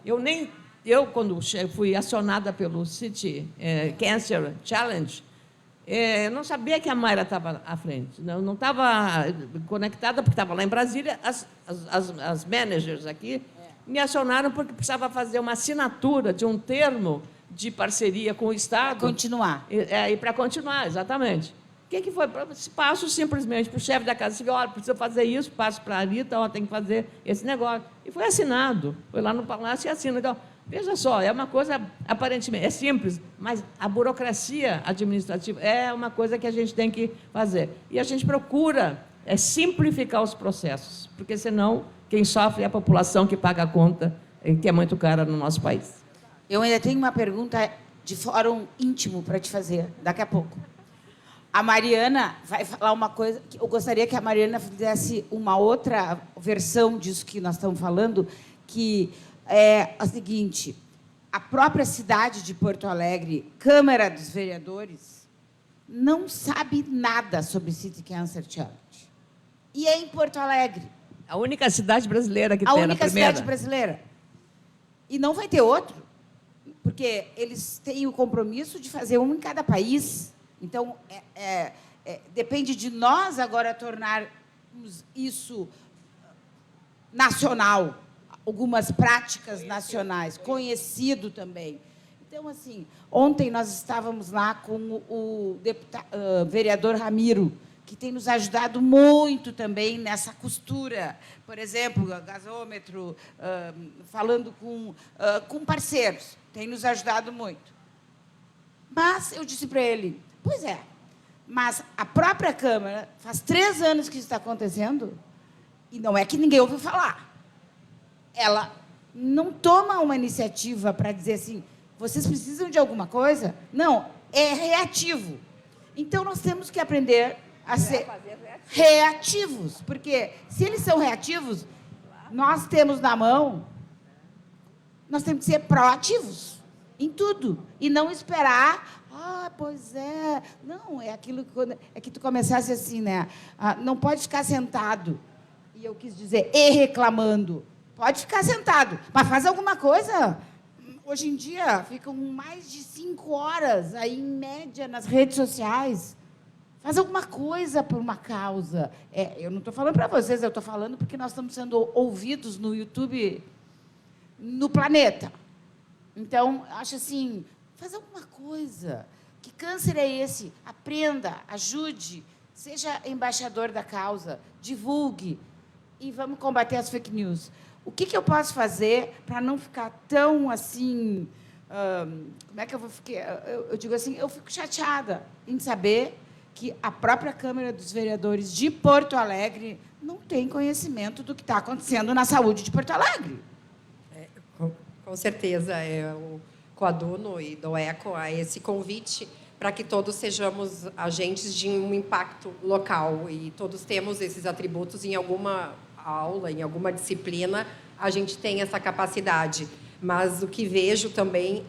quando fui acionada pelo City Cancer Challenge, eu não sabia que a Mayra estava à frente. Não estava conectada, porque estava lá em Brasília, as managers aqui, me acionaram porque precisava fazer uma assinatura de um termo de parceria com o Estado. Para continuar. E para continuar, exatamente. O que foi? Passo simplesmente para o chefe da Casa Civil, olha, precisa fazer isso, passo para a Rita, tem que fazer esse negócio. E foi assinado. Foi lá no Palácio e assina. Então, veja só, é uma coisa, aparentemente, é simples, mas a burocracia administrativa é uma coisa que a gente tem que fazer. E a gente procura simplificar os processos, porque senão... quem sofre é a população que paga a conta, que é muito cara no nosso país. Eu ainda tenho uma pergunta de fórum íntimo para te fazer, daqui a pouco. A Mariana vai falar uma coisa, que eu gostaria que a Mariana fizesse uma outra versão disso que nós estamos falando, que é a seguinte: a própria cidade de Porto Alegre, Câmara dos Vereadores, não sabe nada sobre City Cancer Challenge. E é em Porto Alegre. A única cidade brasileira que tem, A a única primeira. cidade brasileira. E não vai ter outro, porque eles têm o compromisso de fazer um em cada país. Então, depende de nós agora tornarmos isso nacional, algumas práticas nacionais, conhecido também. Então, assim, ontem nós estávamos lá com o vereador Ramiro, que tem nos ajudado muito também nessa costura. Por exemplo, gasômetro, falando com parceiros, tem nos ajudado muito. Mas eu disse para ele, pois é, mas a própria Câmara, faz 3 anos que isso está acontecendo, e não é que ninguém ouviu falar. Ela não toma uma iniciativa para dizer assim, vocês precisam de alguma coisa? Não, é reativo. Então, nós temos que aprender a ser reativos, porque se eles são reativos, nós temos na mão, nós temos que ser proativos em tudo, e não esperar, pois é, não, é aquilo que tu começasse assim, né? Não pode ficar sentado, e eu quis dizer, reclamando, pode ficar sentado, mas faz alguma coisa. Hoje em dia, ficam mais de 5 horas, aí, em média, nas redes sociais. Faz alguma coisa por uma causa. Eu não estou falando para vocês, eu estou falando porque nós estamos sendo ouvidos no YouTube, no planeta. Então, acho assim, faz alguma coisa. Que câncer é esse? Aprenda, ajude, seja embaixador da causa, divulgue e vamos combater as fake news. O que eu posso fazer para não ficar tão assim... como é que eu vou ficar? Eu digo assim, eu fico chateada em saber que a própria Câmara dos Vereadores de Porto Alegre não tem conhecimento do que está acontecendo na saúde de Porto Alegre. Com certeza, eu coaduno e dou eco a esse convite para que todos sejamos agentes de um impacto local e todos temos esses atributos em alguma aula, em alguma disciplina, a gente tem essa capacidade. Mas o que vejo também,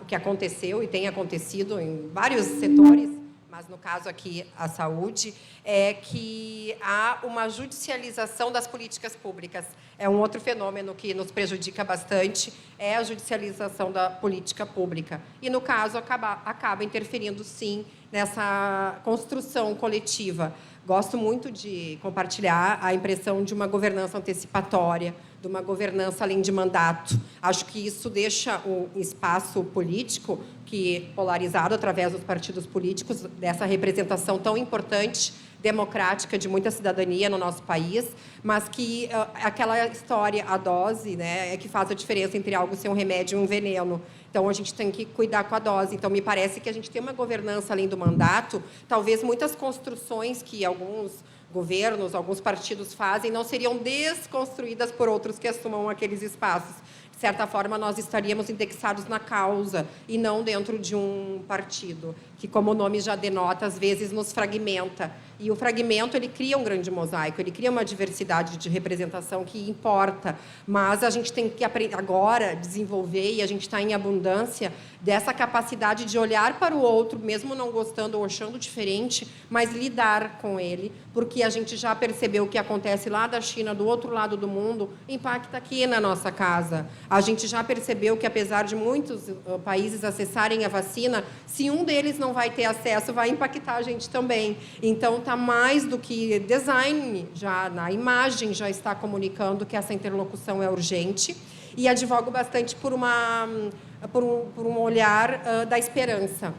o que aconteceu e tem acontecido em vários setores, mas no caso aqui a saúde, é que há uma judicialização das políticas públicas. É um outro fenômeno que nos prejudica bastante, é a judicialização da política pública. E, no caso, acaba interferindo, sim, nessa construção coletiva. Gosto muito de compartilhar a impressão de uma governança antecipatória, de uma governança além de mandato. Acho que isso deixa o espaço político, que polarizado através dos partidos políticos, dessa representação tão importante, democrática, de muita cidadania no nosso país, mas que aquela história, a dose, né, é que faz a diferença entre algo ser um remédio e um veneno. Então, a gente tem que cuidar com a dose. Então, me parece que a gente tem uma governança além do mandato, talvez muitas construções que alguns governos, alguns partidos fazem, não seriam desconstruídas por outros que assumam aqueles espaços. De certa forma, nós estaríamos indexados na causa e não dentro de um partido, que, como o nome já denota, às vezes nos fragmenta. E o fragmento, ele cria um grande mosaico, ele cria uma diversidade de representação que importa, mas a gente tem que aprender agora, desenvolver, e a gente está em abundância, dessa capacidade de olhar para o outro, mesmo não gostando ou achando diferente, mas lidar com ele, porque a gente já percebeu o que acontece lá da China, do outro lado do mundo, impacta aqui na nossa casa. A gente já percebeu que, apesar de muitos países acessarem a vacina, se um deles não vai ter acesso, vai impactar a gente também. Então, está mais do que design, já na imagem já está comunicando que essa interlocução é urgente, e advogo bastante por um olhar da esperança.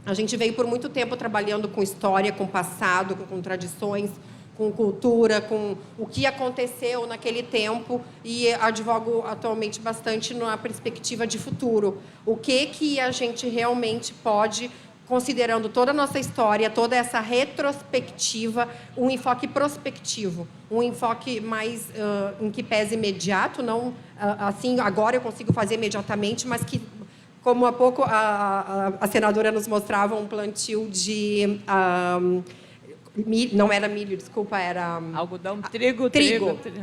A gente veio por muito tempo trabalhando com história, com passado, com tradições, com cultura, com o que aconteceu naquele tempo, e advogo atualmente bastante na perspectiva de futuro. O que a gente realmente pode considerando toda a nossa história, toda essa retrospectiva, um enfoque prospectivo, um enfoque mais em que pese imediato, não assim, agora eu consigo fazer imediatamente, mas que, como há pouco a senadora nos mostrava, um plantio de... não era milho, desculpa, era... Algodão, trigo.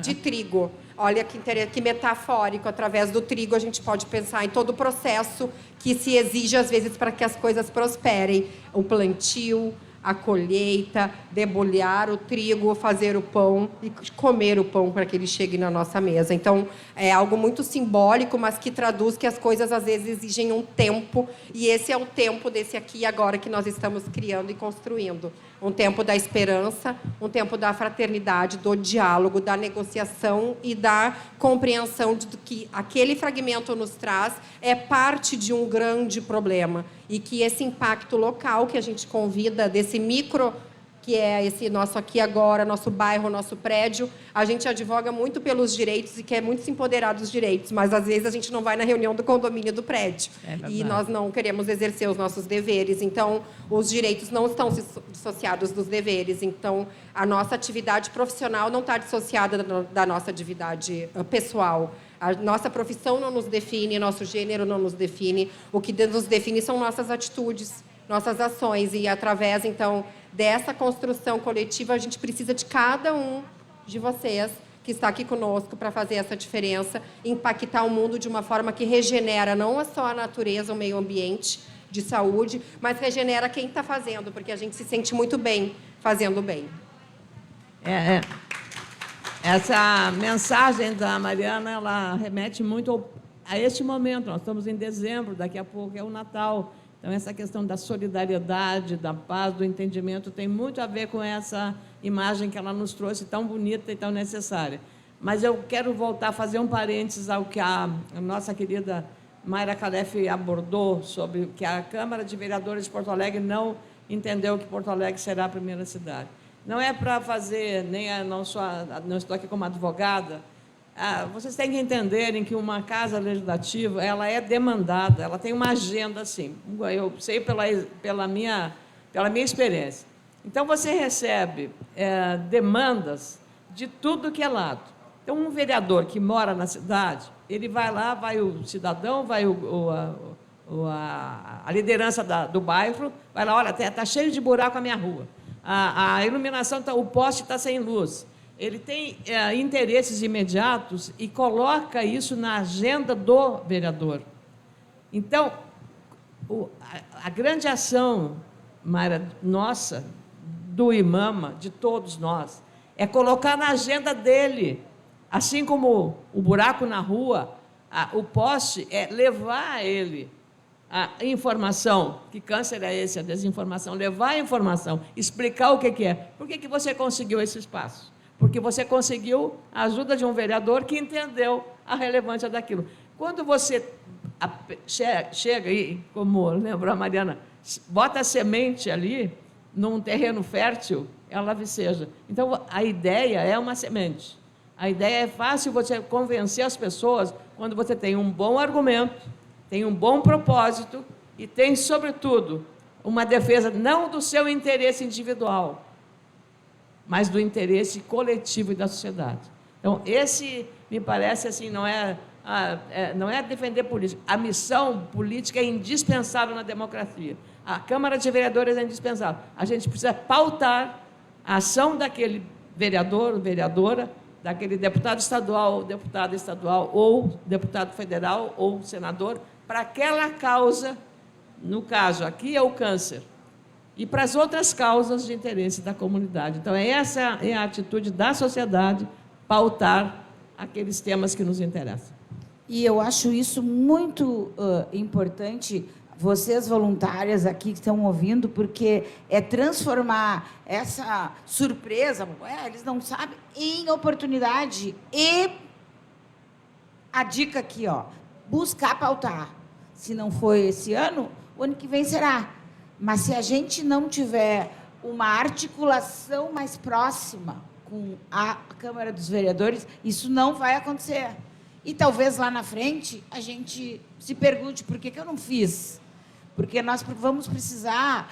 De trigo. Olha que metafórico, através do trigo a gente pode pensar em todo o processo que se exige, às vezes, para que as coisas prosperem. O plantio, a colheita, debulhar o trigo, fazer o pão e comer o pão para que ele chegue na nossa mesa. Então, é algo muito simbólico, mas que traduz que as coisas, às vezes, exigem um tempo, e esse é o tempo desse aqui e agora que nós estamos criando e construindo. Um tempo da esperança, um tempo da fraternidade, do diálogo, da negociação e da compreensão de que aquele fragmento nos traz é parte de um grande problema e que esse impacto local que a gente convida, desse micro, que é esse nosso aqui agora, nosso bairro, nosso prédio, a gente advoga muito pelos direitos e quer muito se empoderar dos direitos, mas, às vezes, a gente não vai na reunião do condomínio do prédio. E nós não queremos exercer os nossos deveres. Então, os direitos não estão dissociados dos deveres. Então, a nossa atividade profissional não está dissociada da nossa atividade pessoal. A nossa profissão não nos define, nosso gênero não nos define. O que nos define são nossas atitudes, nossas ações. E, através, então, dessa construção coletiva, a gente precisa de cada um de vocês que está aqui conosco para fazer essa diferença, impactar o mundo de uma forma que regenera não só a natureza, o meio ambiente de saúde, mas regenera quem está fazendo, porque a gente se sente muito bem fazendo bem. Essa mensagem da Mariana, ela remete muito a este momento. Nós estamos em dezembro, daqui a pouco é o Natal. Então, essa questão da solidariedade, da paz, do entendimento, tem muito a ver com essa imagem que ela nos trouxe, tão bonita e tão necessária. Mas eu quero voltar a fazer um parênteses ao que a nossa querida Mayra Calef abordou, sobre que a Câmara de Vereadores de Porto Alegre não entendeu que Porto Alegre será a primeira cidade. Não é para fazer, não estou aqui como advogada, vocês têm que entenderem que uma casa legislativa, ela é demandada, ela tem uma agenda, assim. Eu sei pela minha experiência. Então, você recebe demandas de tudo que é lado. Então, um vereador que mora na cidade, ele vai lá, vai o cidadão, vai a liderança do bairro, vai lá, olha, está cheio de buraco a minha rua. A iluminação, o poste está sem luz. Ele tem interesses imediatos e coloca isso na agenda do vereador. Então, a grande ação, Mayra, nossa, do IMAMA, de todos nós, é colocar na agenda dele, assim como o buraco na rua, o poste, é levar a ele a informação. Que câncer é esse, a desinformação? Levar a informação, explicar o que é. Por que você conseguiu esse espaço? Porque você conseguiu a ajuda de um vereador que entendeu a relevância daquilo. Quando você chega e, como lembrou a Mariana, bota a semente ali, num terreno fértil, ela viceja. Então, a ideia é uma semente. A ideia é fácil você convencer as pessoas quando você tem um bom argumento, tem um bom propósito e tem, sobretudo, uma defesa não do seu interesse individual, mas do interesse coletivo e da sociedade. Então, esse, me parece, assim, não é defender política. A missão política é indispensável na democracia. A Câmara de Vereadores é indispensável. A gente precisa pautar a ação daquele vereador, vereadora, daquele deputado estadual, ou deputado federal, ou senador, para aquela causa, no caso aqui é o câncer, e para as outras causas de interesse da comunidade. Então, essa é a atitude da sociedade, pautar aqueles temas que nos interessam. E eu acho isso muito importante, vocês voluntárias aqui que estão ouvindo, porque é transformar essa surpresa, eles não sabem, em oportunidade. E a dica aqui, buscar pautar. Se não foi esse ano, o ano que vem será. Mas se a gente não tiver uma articulação mais próxima com a Câmara dos Vereadores, isso não vai acontecer. E talvez lá na frente a gente se pergunte por que eu não fiz. porque nós vamos precisar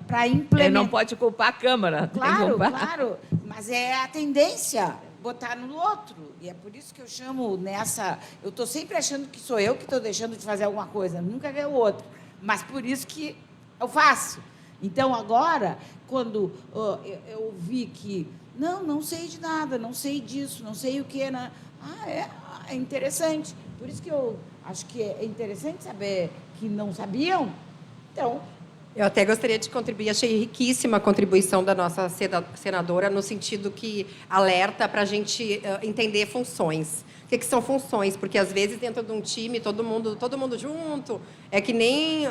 para implementar. Não pode culpar a Câmara. Claro, claro, mas é a tendência botar no outro. E é por isso que eu chamo nessa... Eu estou sempre achando que sou eu que estou deixando de fazer alguma coisa, nunca é o outro. Mas por isso que eu faço. Então, agora, quando eu vi que... Não sei de nada, não sei disso, não sei o quê. Né? É interessante. Por isso que eu acho que é interessante saber que não sabiam. Então... Eu até gostaria de contribuir, achei riquíssima a contribuição da nossa senadora, no sentido que alerta para a gente entender funções. O que são funções? Porque, às vezes, dentro de um time, todo mundo junto, é que nem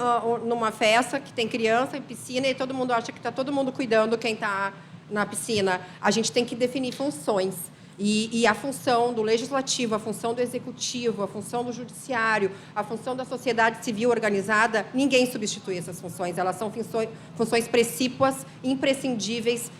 numa festa que tem criança em piscina e todo mundo acha que está todo mundo cuidando quem está na piscina. A gente tem que definir funções. E a função do legislativo, a função do executivo, a função do judiciário, a função da sociedade civil organizada, ninguém substitui essas funções. Elas são funções precípuas, imprescindíveis,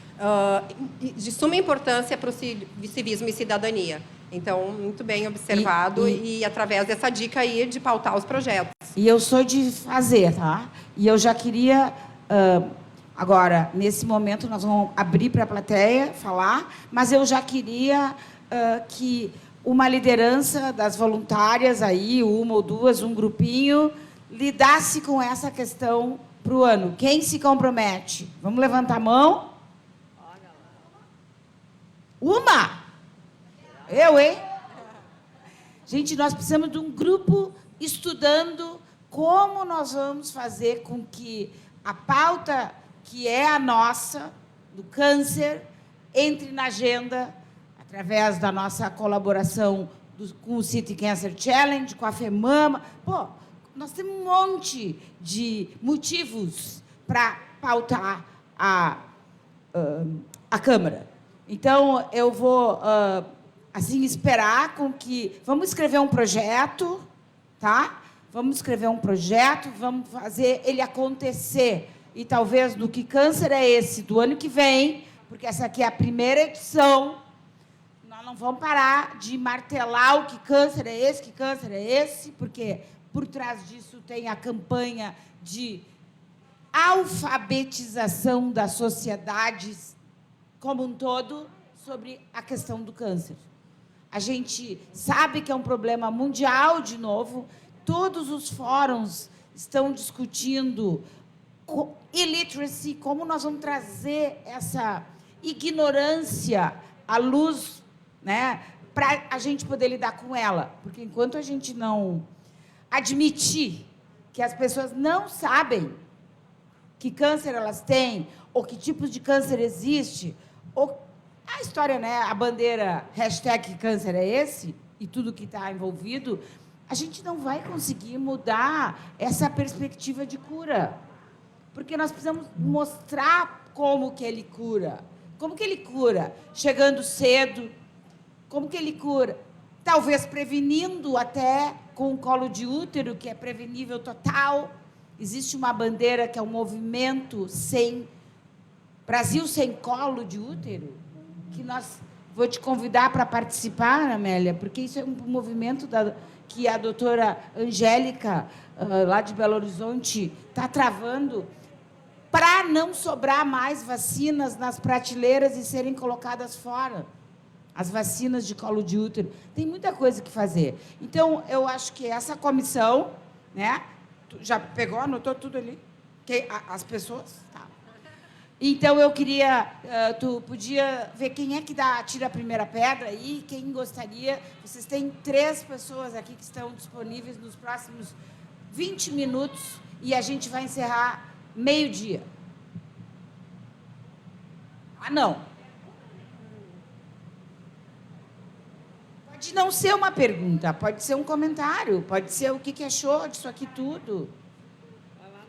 de suma importância para o civismo e cidadania. Então, muito bem observado e através dessa dica aí de pautar os projetos. E eu sou de fazer, tá? E eu já queria... Agora, nesse momento, nós vamos abrir para a plateia falar, mas eu já queria que uma liderança das voluntárias, aí, uma ou duas, um grupinho, lidasse com essa questão para o ano. Quem se compromete? Vamos levantar a mão? Uma? Eu, hein? Gente, nós precisamos de um grupo estudando como nós vamos fazer com que a pauta... que é a nossa, do câncer, entre na agenda, através da nossa colaboração com o City Cancer Challenge, com a FEMAMA. Pô, nós temos um monte de motivos para pautar a Câmara. Então, eu vou, assim, esperar com que... Vamos escrever um projeto, tá? Vamos escrever um projeto, vamos fazer ele acontecer. E talvez do Que Câncer é Esse, do ano que vem, porque essa aqui é a primeira edição, nós não vamos parar de martelar o que câncer é esse, porque por trás disso tem a campanha de alfabetização da sociedade como um todo sobre a questão do câncer. A gente sabe que é um problema mundial, de novo, todos os fóruns estão discutindo illiteracy, como nós vamos trazer essa ignorância à luz, né, para a gente poder lidar com ela. Porque enquanto a gente não admitir que as pessoas não sabem que câncer elas têm, ou que tipos de câncer existe, ou a história, né, a bandeira #câncer é esse, e tudo que está envolvido, a gente não vai conseguir mudar essa perspectiva de cura. Porque nós precisamos mostrar como que ele cura. Como que ele cura? Chegando cedo. Como que ele cura? Talvez prevenindo até com o colo de útero, que é prevenível total. Existe uma bandeira que é um movimento Brasil sem colo de útero, que vou te convidar para participar, Amélia, porque isso é um movimento que a doutora Angélica, lá de Belo Horizonte, está travando, para não sobrar mais vacinas nas prateleiras e serem colocadas fora. As vacinas de colo de útero. Tem muita coisa que fazer. Então, eu acho que essa comissão, né? Tu já pegou, anotou tudo ali? As pessoas? Tá. Então, eu queria... tu podia ver quem é que tira a primeira pedra aí, quem gostaria. Vocês têm 3 pessoas aqui que estão disponíveis nos próximos 20 minutos e a gente vai encerrar 12:00. Não. Pode não ser uma pergunta, pode ser um comentário, pode ser o que achou disso aqui tudo.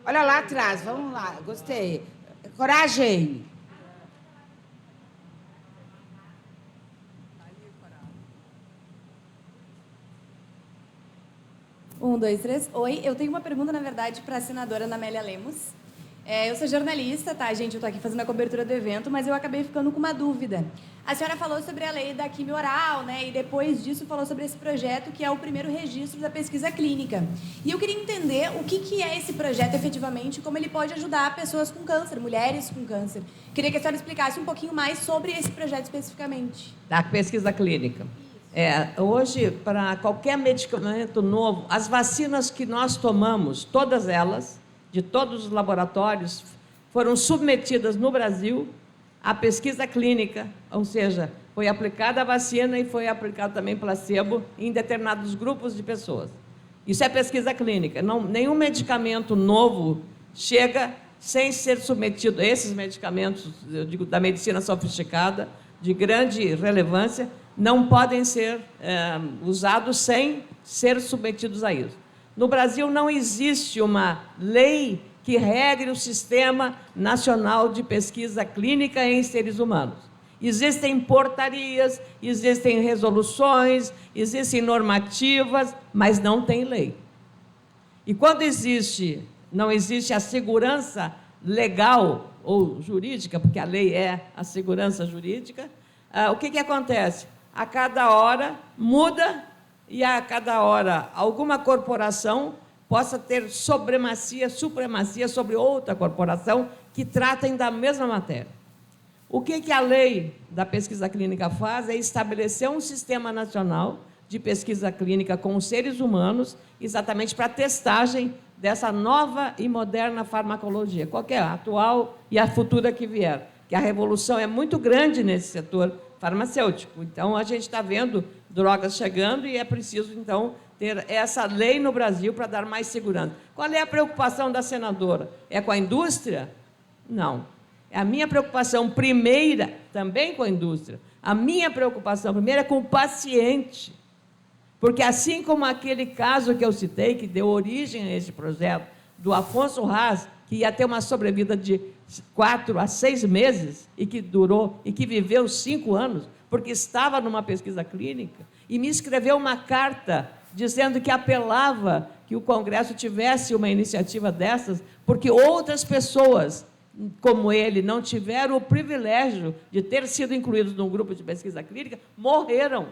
Olha lá atrás, vamos lá, gostei. Coragem. Um, dois, três. Oi, eu tenho uma pergunta, na verdade, para a senadora Ana Amélia Lemos. Eu sou jornalista, tá, gente? Eu tô aqui fazendo a cobertura do evento, mas eu acabei ficando com uma dúvida. A senhora falou sobre a lei da quimio oral, né? E depois disso falou sobre esse projeto, que é o primeiro registro da pesquisa clínica. E eu queria entender o que é esse projeto efetivamente, como ele pode ajudar pessoas com câncer, mulheres com câncer. Queria que a senhora explicasse um pouquinho mais sobre esse projeto especificamente. Da pesquisa clínica. Hoje, para qualquer medicamento novo, as vacinas que nós tomamos, todas elas, de todos os laboratórios, foram submetidas no Brasil à pesquisa clínica, ou seja, foi aplicada a vacina e foi aplicado também placebo em determinados grupos de pessoas. Isso é pesquisa clínica. Nenhum medicamento novo chega sem ser submetido. Esses medicamentos, eu digo, da medicina sofisticada, de grande relevância, não podem ser usados sem ser submetidos a isso. No Brasil não existe uma lei que regre o Sistema Nacional de Pesquisa Clínica em Seres Humanos. Existem portarias, existem resoluções, existem normativas, mas não tem lei. E quando não existe a segurança legal ou jurídica, porque a lei é a segurança jurídica, o que acontece? A cada hora muda e a cada hora alguma corporação possa ter supremacia sobre outra corporação que tratem da mesma matéria. O que a lei da pesquisa clínica faz é estabelecer um sistema nacional de pesquisa clínica com os seres humanos, exatamente para a testagem dessa nova e moderna farmacologia, qualquer atual e a futura que vier, que a revolução é muito grande nesse setor farmacêutico. Então, a gente está vendo drogas chegando e é preciso, então, ter essa lei no Brasil para dar mais segurança. Qual é a preocupação da senadora? É com a indústria? Não. A minha preocupação primeira, também com a indústria, a minha preocupação primeira é com o paciente. Porque, assim como aquele caso que eu citei, que deu origem a esse projeto, do Afonso Raz, que ia ter uma sobrevida de 4 a 6 meses, e que durou, e que viveu 5 anos, porque estava numa pesquisa clínica, e me escreveu uma carta dizendo que apelava que o Congresso tivesse uma iniciativa dessas, porque outras pessoas, como ele, não tiveram o privilégio de ter sido incluídos num grupo de pesquisa clínica, morreram,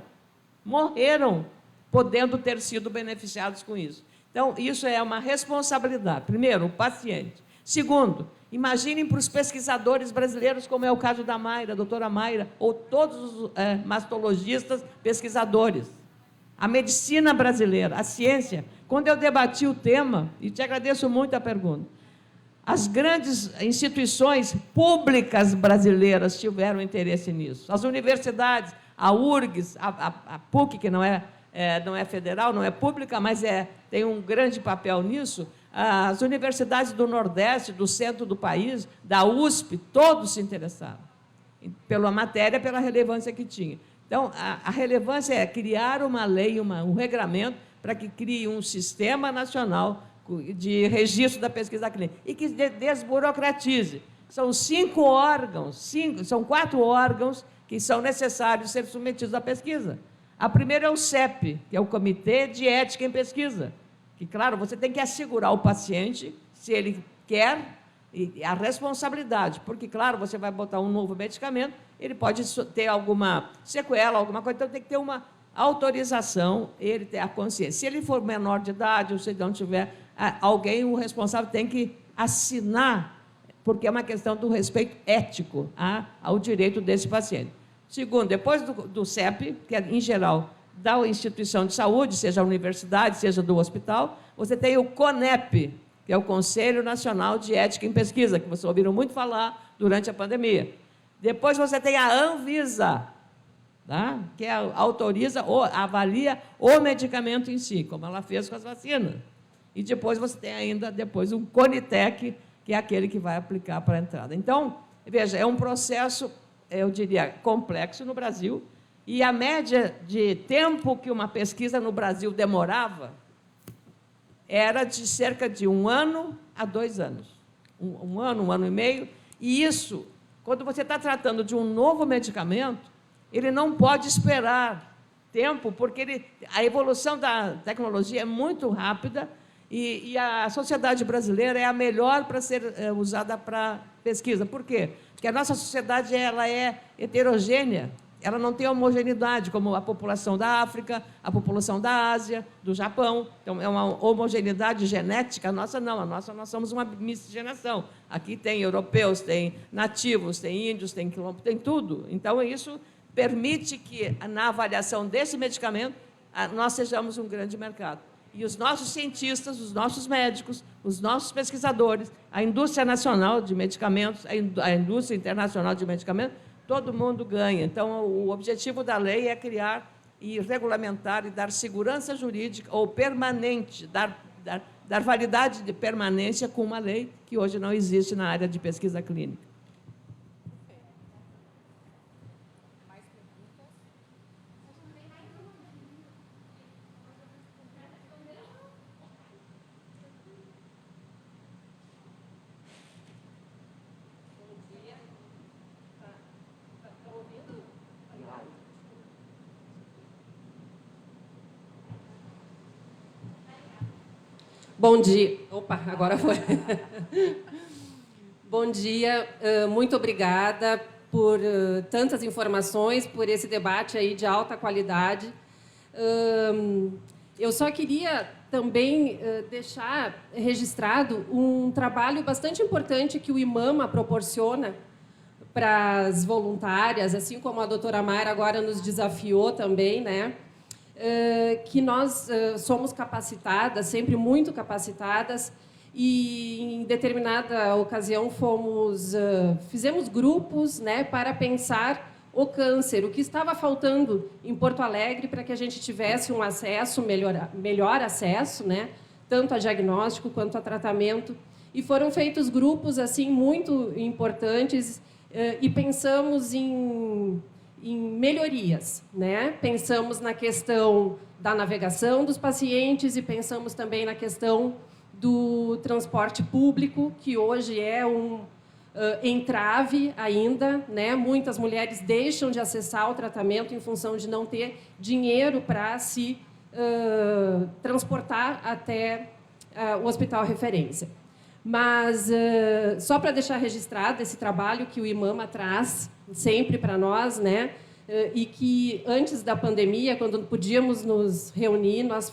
podendo ter sido beneficiados com isso. Então, isso é uma responsabilidade. Primeiro, o paciente. Segundo, imaginem para os pesquisadores brasileiros, como é o caso da Mayra, a doutora Mayra, ou todos os mastologistas pesquisadores. A medicina brasileira, a ciência. Quando eu debati o tema, e te agradeço muito a pergunta, as grandes instituições públicas brasileiras tiveram interesse nisso. As universidades, a URGS, a PUC, que não é federal, não é pública, mas tem um grande papel nisso. As universidades do Nordeste, do centro do país, da USP, todos se interessaram pela matéria, pela relevância que tinha. Então, a relevância é criar uma lei, um regramento, para que crie um sistema nacional de registro da pesquisa clínica e que desburocratize. São 5 órgãos, são 4 órgãos que são necessários ser submetidos à pesquisa. A primeira é o CEP, que é o Comitê de Ética em Pesquisa, que, claro, você tem que assegurar ao paciente, se ele quer, e a responsabilidade, porque, claro, você vai botar um novo medicamento, ele pode ter alguma sequela, alguma coisa, então tem que ter uma autorização, ele ter a consciência. Se ele for menor de idade, ou se não tiver alguém, o responsável tem que assinar, porque é uma questão do respeito ético ao direito desse paciente. Segundo, depois do CEP, que é, em geral, da instituição de saúde, seja a universidade, seja do hospital, você tem o CONEP, que é o Conselho Nacional de Ética em Pesquisa, que vocês ouviram muito falar durante a pandemia. Depois você tem a Anvisa, tá? Que autoriza ou avalia o medicamento em si, como ela fez com as vacinas. E depois você tem ainda um CONITEC, que é aquele que vai aplicar para a entrada. Então, veja, é um processo, eu diria, complexo no Brasil, e a média de tempo que uma pesquisa no Brasil demorava era de cerca de 1 ano a 2 anos. Um ano e meio. E isso, quando você está tratando de um novo medicamento, ele não pode esperar tempo, porque a evolução da tecnologia é muito rápida E a sociedade brasileira é a melhor para ser usada para pesquisa. Por quê? Porque a nossa sociedade ela é heterogênea, ela não tem homogeneidade, como a população da África, a população da Ásia, do Japão. Então, é uma homogeneidade genética. A nossa não, nós somos uma miscigenação. Aqui tem europeus, tem nativos, tem índios, tem quilombo, tem tudo. Então, isso permite que, na avaliação desse medicamento, nós sejamos um grande mercado. E os nossos cientistas, os nossos médicos, os nossos pesquisadores, a indústria nacional de medicamentos, a indústria internacional de medicamentos, todo mundo ganha. Então, o objetivo da lei é criar e regulamentar e dar segurança jurídica ou permanente, dar validade de permanência com uma lei que hoje não existe na área de pesquisa clínica. Bom dia. Opa, agora foi. Bom dia, muito obrigada por tantas informações, por esse debate aí de alta qualidade. Eu só queria também deixar registrado um trabalho bastante importante que o IMAMA proporciona para as voluntárias, assim como a doutora Mayra agora nos desafiou também, né? Que nós somos capacitadas, sempre muito capacitadas, e em determinada ocasião fizemos grupos, né, para pensar o câncer, o que estava faltando em Porto Alegre para que a gente tivesse um acesso, melhor acesso, né, tanto a diagnóstico quanto a tratamento. E foram feitos grupos assim muito importantes e pensamos em melhorias, né? Pensamos na questão da navegação dos pacientes e pensamos também na questão do transporte público, que hoje é um entrave ainda, né? Muitas mulheres deixam de acessar o tratamento em função de não ter dinheiro para se transportar até o hospital referência. Mas, só para deixar registrado esse trabalho que o IMAMA traz sempre para nós, né? E que, antes da pandemia, quando podíamos nos reunir, nós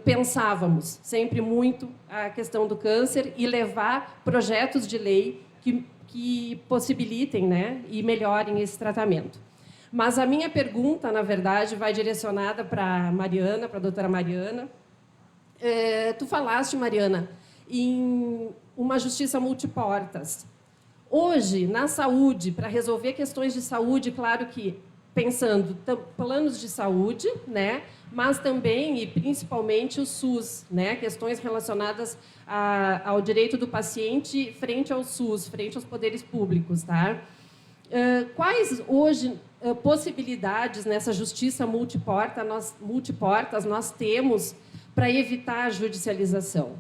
pensávamos sempre muito a questão do câncer e levar projetos de lei que possibilitem, né? E melhorem esse tratamento. Mas a minha pergunta, na verdade, vai direcionada para a Mariana, para a doutora Mariana. Tu falaste, Mariana, em uma justiça multiportas. Hoje, na saúde, para resolver questões de saúde, claro que pensando planos de saúde, né, mas também e principalmente o SUS, né, questões relacionadas ao direito do paciente frente ao SUS, frente aos poderes públicos, tá? Quais hoje possibilidades nessa justiça multiportas nós temos para evitar a judicialização?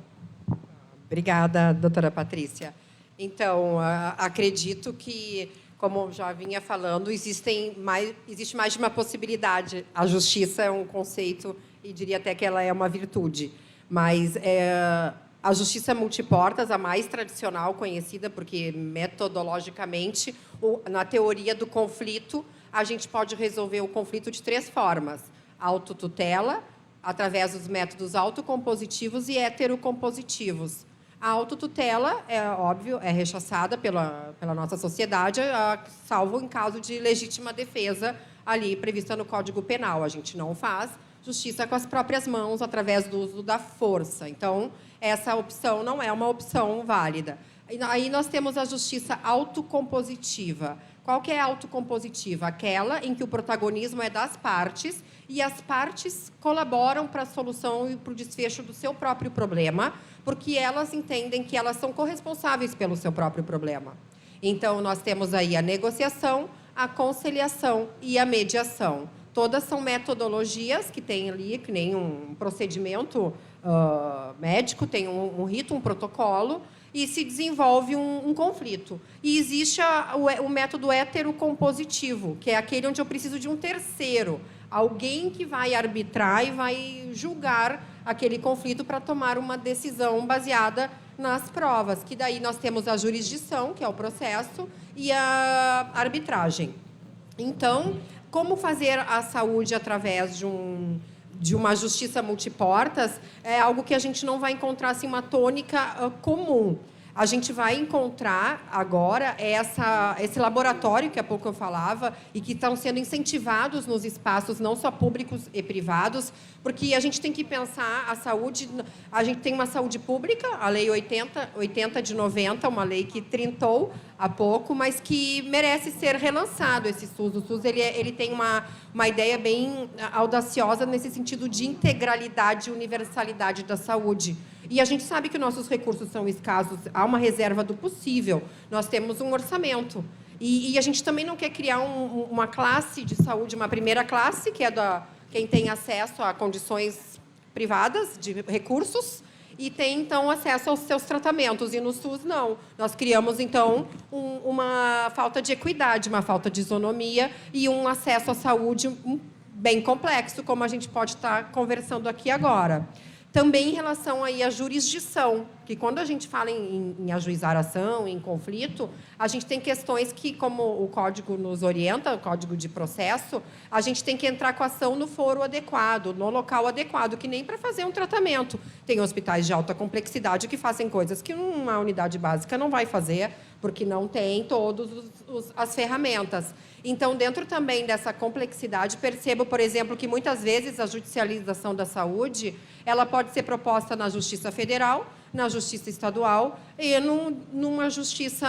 Obrigada, doutora Patrícia. Então, acredito que, como já vinha falando, existe mais de uma possibilidade. A justiça é um conceito, e diria até que ela é uma virtude. Mas a justiça multiportas, a mais tradicional, conhecida, porque metodologicamente, na teoria do conflito, a gente pode resolver o conflito de 3 formas. Autotutela, através dos métodos autocompositivos e heterocompositivos. A autotutela, é óbvio, é rechaçada pela nossa sociedade, salvo em caso de legítima defesa, ali prevista no Código Penal. A gente não faz justiça com as próprias mãos, através do uso da força. Então, essa opção não é uma opção válida. Aí nós temos a justiça autocompositiva. Qual que é a autocompositiva? Aquela em que o protagonismo é das partes e as partes colaboram para a solução e para o desfecho do seu próprio problema, porque elas entendem que elas são corresponsáveis pelo seu próprio problema. Então, nós temos aí a negociação, a conciliação e a mediação. Todas são metodologias que têm ali, que nem um procedimento médico, tem um rito, um protocolo, e se desenvolve um conflito. E existe o método heterocompositivo, que é aquele onde eu preciso de um terceiro, alguém que vai arbitrar e vai julgar aquele conflito para tomar uma decisão baseada nas provas, que daí nós temos a jurisdição, que é o processo, e a arbitragem. Então, como fazer a saúde através de uma justiça multiportas é algo que a gente não vai encontrar assim, uma tônica comum. A gente vai encontrar agora esse laboratório que há pouco eu falava e que estão sendo incentivados nos espaços, não só públicos e privados, porque a gente tem que pensar a saúde. A gente tem uma saúde pública, a Lei 80 de 90, uma lei que trintou há pouco, mas que merece ser relançado esse SUS. O SUS ele tem uma ideia bem audaciosa nesse sentido de integralidade e universalidade da saúde. E a gente sabe que nossos recursos são escassos, há uma reserva do possível, nós temos um orçamento. E a gente também não quer criar uma classe de saúde, uma primeira classe, que é quem tem acesso a condições privadas de recursos, e tem, então, acesso aos seus tratamentos. E no SUS, não. Nós criamos, então, uma falta de equidade, uma falta de isonomia e um acesso à saúde bem complexo, como a gente pode estar conversando aqui agora. Também em relação aí à jurisdição, que quando a gente fala em ajuizar ação, em conflito, a gente tem questões que, como o Código nos orienta, o Código de Processo, a gente tem que entrar com a ação no foro adequado, no local adequado, que nem para fazer um tratamento. Tem hospitais de alta complexidade que fazem coisas que uma unidade básica não vai fazer, porque não tem todas as ferramentas. Então, dentro também dessa complexidade, percebo, por exemplo, que muitas vezes a judicialização da saúde ela pode ser proposta na Justiça Federal, na Justiça Estadual e numa justiça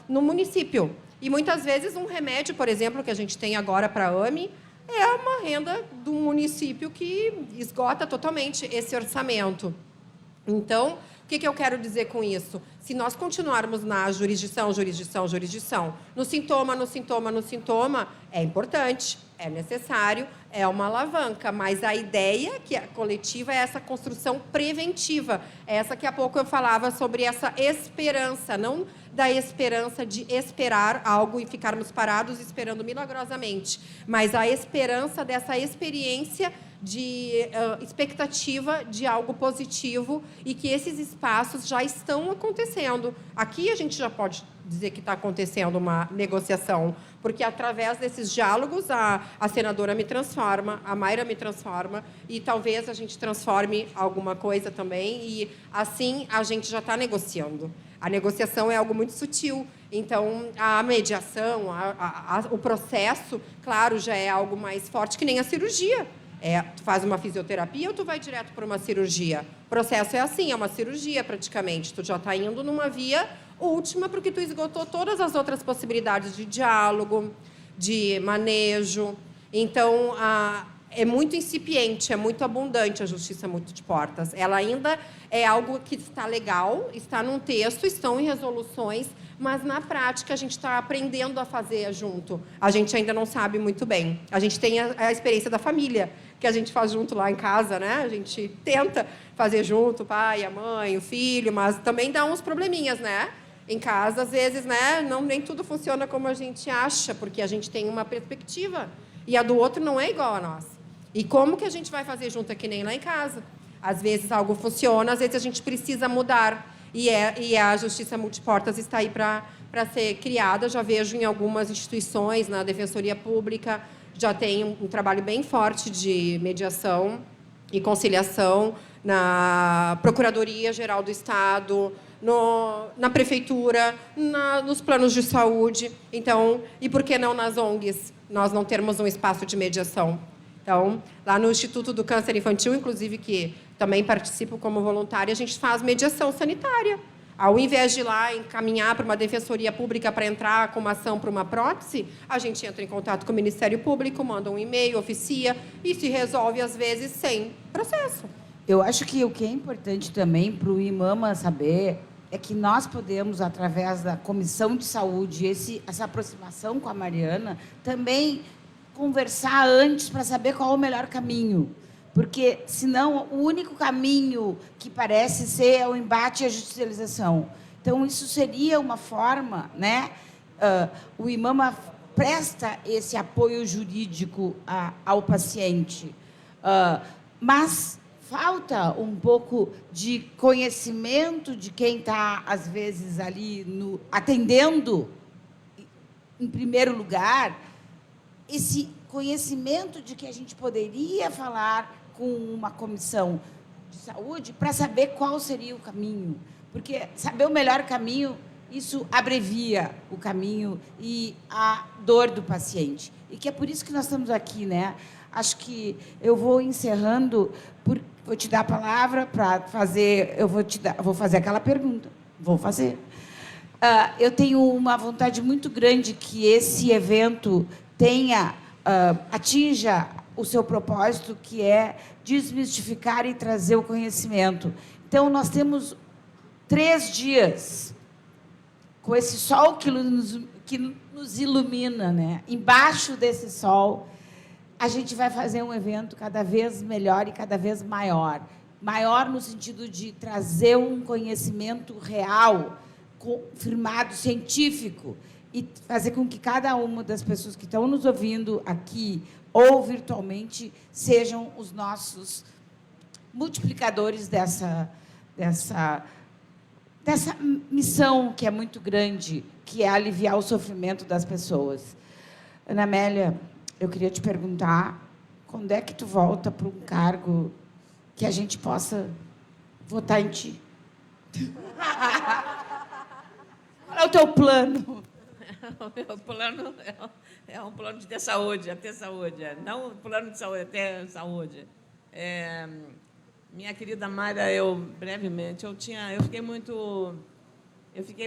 no município. E, muitas vezes, um remédio, por exemplo, que a gente tem agora para a AME, é uma renda do município que esgota totalmente esse orçamento. Então, o que eu quero dizer com isso? Se nós continuarmos na jurisdição, no sintoma, é importante, é necessário, é uma alavanca, mas a ideia que é coletiva é essa construção preventiva, essa que há pouco eu falava sobre essa esperança, não da esperança de esperar algo e ficarmos parados esperando milagrosamente, mas a esperança dessa experiência de expectativa de algo positivo e que esses espaços já estão acontecendo. Aqui a gente já pode dizer que está acontecendo uma negociação, porque através desses diálogos a senadora me transforma, a Mayra me transforma e talvez a gente transforme alguma coisa também e assim a gente já está negociando. A negociação é algo muito sutil, então a mediação, o processo, claro, já é algo mais forte que nem a cirurgia. Tu faz uma fisioterapia ou tu vai direto para uma cirurgia? O processo é assim, é uma cirurgia praticamente. Tu já está indo numa via última porque tu esgotou todas as outras possibilidades de diálogo, de manejo. Então, é muito incipiente, é muito abundante a justiça multiportas. Ela ainda é algo que está legal, está num texto, estão em resoluções, mas, na prática, a gente está aprendendo a fazer junto. A gente ainda não sabe muito bem. A gente tem a experiência da família, que a gente faz junto lá em casa, né? A gente tenta fazer junto, o pai, a mãe, o filho, mas também dá uns probleminhas, né? Em casa, às vezes, né? Nem tudo funciona como a gente acha, porque a gente tem uma perspectiva e a do outro não é igual a nossa. E como que a gente vai fazer junto aqui nem lá em casa? Às vezes algo funciona, às vezes a gente precisa mudar. E a Justiça Multiportas está aí para ser criada. Já vejo em algumas instituições, na Defensoria Pública, já tem um trabalho bem forte de mediação e conciliação na Procuradoria-Geral do Estado, na Prefeitura, nos planos de saúde. Então, e por que não nas ONGs? Nós não termos um espaço de mediação. Então, lá no Instituto do Câncer Infantil, inclusive, que também participo como voluntária, a gente faz mediação sanitária. Ao invés de ir lá encaminhar para uma defensoria pública para entrar com uma ação para uma prótese, a gente entra em contato com o Ministério Público, manda um e-mail, oficia, e se resolve, às vezes, sem processo. Eu acho que o que é importante também para o IMAMA saber é que nós podemos, através da Comissão de Saúde, essa aproximação com a Mariana, também conversar antes para saber qual é o melhor caminho. Porque, senão, o único caminho que parece ser é o embate e a judicialização. Então, isso seria uma forma, né? O IMAMA presta esse apoio jurídico ao paciente, mas falta um pouco de conhecimento de quem está, às vezes, ali atendendo, em primeiro lugar, esse conhecimento de que a gente poderia falar com uma comissão de saúde para saber qual seria o caminho. Porque saber o melhor caminho, isso abrevia o caminho e a dor do paciente. E que é por isso que nós estamos aqui, né? Acho que eu vou encerrando, vou te dar a palavra para fazer, vou fazer aquela pergunta. Vou fazer. Eu tenho uma vontade muito grande que esse evento atinja o seu propósito, que é desmistificar e trazer o conhecimento. Então, nós temos 3 dias com esse sol que nos ilumina, né? Embaixo desse sol, a gente vai fazer um evento cada vez melhor e cada vez maior. Maior no sentido de trazer um conhecimento real, confirmado, científico, e fazer com que cada uma das pessoas que estão nos ouvindo aqui ou virtualmente sejam os nossos multiplicadores dessa missão que é muito grande, que é aliviar o sofrimento das pessoas. Ana Amélia, eu queria te perguntar, quando é que tu volta para um cargo que a gente possa votar em ti? Qual é o teu plano? O meu plano é um plano de ter saúde, não um plano de saúde, ter saúde. Minha querida Mayra, brevemente, eu fiquei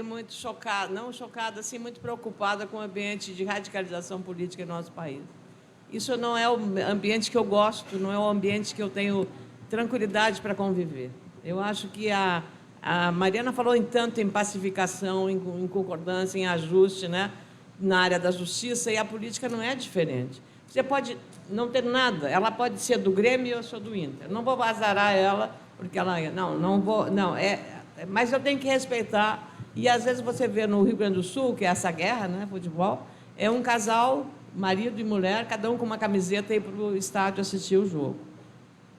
muito chocada, não chocada, assim, muito preocupada com o ambiente de radicalização política em nosso país. Isso não é o ambiente que eu gosto, não é o ambiente que eu tenho tranquilidade para conviver. Eu acho que a Mariana falou em pacificação, em concordância, em ajuste, né, na área da justiça, e a política não é diferente. Você pode não ter nada, ela pode ser do Grêmio e eu sou do Inter. Não vou azarar ela, porque ela... Não vou... Mas eu tenho que respeitar. E, às vezes, você vê no Rio Grande do Sul, que é essa guerra, né, futebol, é um casal, marido e mulher, cada um com uma camiseta, ir para o estádio assistir o jogo.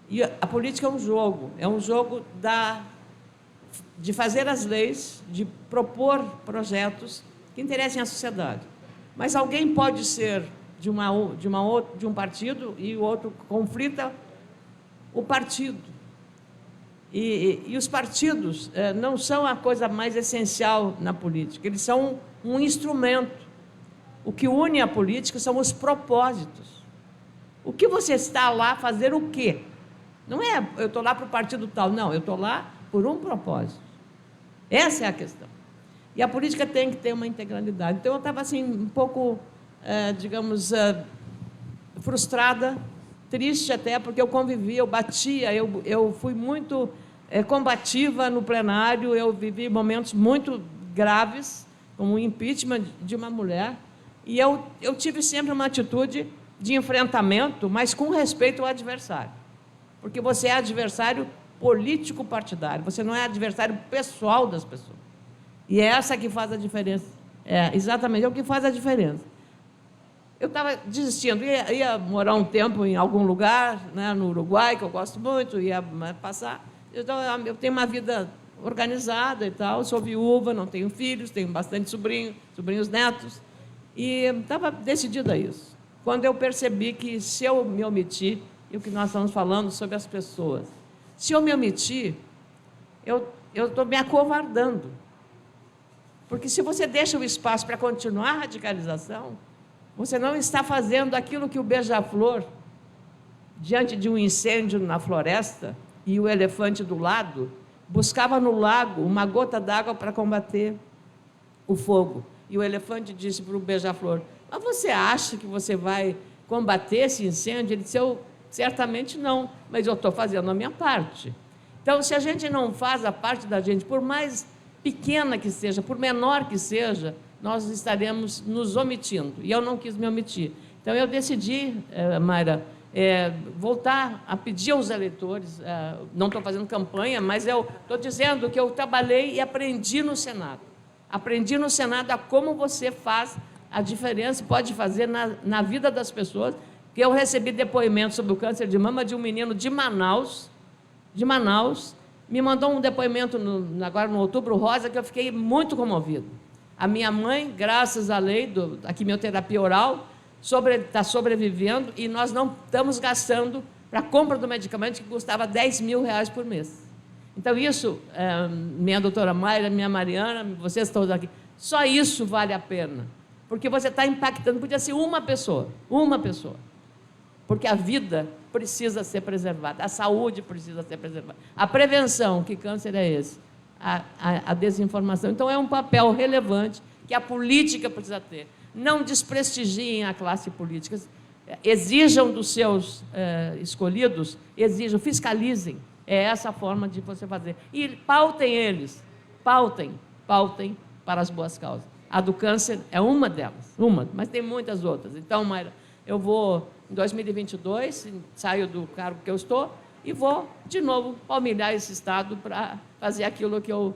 E a política é um jogo de fazer as leis, de propor projetos que interessem à sociedade. Mas alguém pode ser de um partido e o outro conflita o partido. E os partidos não são a coisa mais essencial na política, eles são um instrumento. O que une a política são os propósitos. O que você está lá fazer o quê? Não é eu estou lá para o partido tal, não, eu estou lá por um propósito. Essa é a questão. E a política tem que ter uma integralidade. Então, eu estava assim, um pouco, frustrada, triste até, porque eu convivi, eu batia, eu fui muito combativa no plenário, eu vivi momentos muito graves, como o impeachment de uma mulher, e eu tive sempre uma atitude de enfrentamento, mas com respeito ao adversário. Porque você é adversário político-partidário, você não é adversário pessoal das pessoas. E é essa que faz a diferença. Exatamente, é o que faz a diferença. Eu estava desistindo, ia morar um tempo em algum lugar, né, no Uruguai, que eu gosto muito, ia passar. Eu tenho uma vida organizada e tal, sou viúva, não tenho filhos, tenho bastante sobrinhos netos, e estava decidida a isso. Quando eu percebi que, se eu me omitir, e o que nós estamos falando sobre as pessoas, se eu me omitir, eu estou me acovardando. Porque se você deixa o espaço para continuar a radicalização, você não está fazendo aquilo que o beija-flor, diante de um incêndio na floresta, e o elefante do lado, buscava no lago uma gota d'água para combater o fogo. E o elefante disse para o beija-flor: mas você acha que você vai combater esse incêndio? Ele disse: certamente não, mas eu estou fazendo a minha parte. Então, se a gente não faz a parte da gente, por mais pequena que seja, por menor que seja, nós estaremos nos omitindo. E eu não quis me omitir. Então, eu decidi, Mayra, voltar a pedir aos eleitores, não estou fazendo campanha, mas eu estou dizendo que eu trabalhei e aprendi no Senado. Aprendi no Senado a como você faz a diferença, pode fazer na vida das pessoas. Que eu recebi depoimento sobre o câncer de mama de um menino de Manaus, de Manaus, me mandou um depoimento agora no Outubro Rosa, que eu fiquei muito comovido. A minha mãe, graças à lei da quimioterapia oral, está sobrevivendo, e nós não estamos gastando para a compra do medicamento, que custava R$10.000 por mês. Então, isso, minha doutora Mayra, minha Mariana, vocês todos aqui, só isso vale a pena. Porque você está impactando, podia ser uma pessoa. Porque a vida precisa ser preservada, a saúde precisa ser preservada. A prevenção, que câncer é esse? A desinformação. Então, é um papel relevante que a política precisa ter. Não desprestigiem a classe política. Exijam dos seus escolhidos, fiscalizem. É essa a forma de você fazer. E pautem eles, pautem para as boas causas. A do câncer é uma delas, mas tem muitas outras. Então, Mayra, eu vou, em 2022, saio do cargo que eu estou e vou, de novo, palmilhar esse Estado para fazer aquilo que eu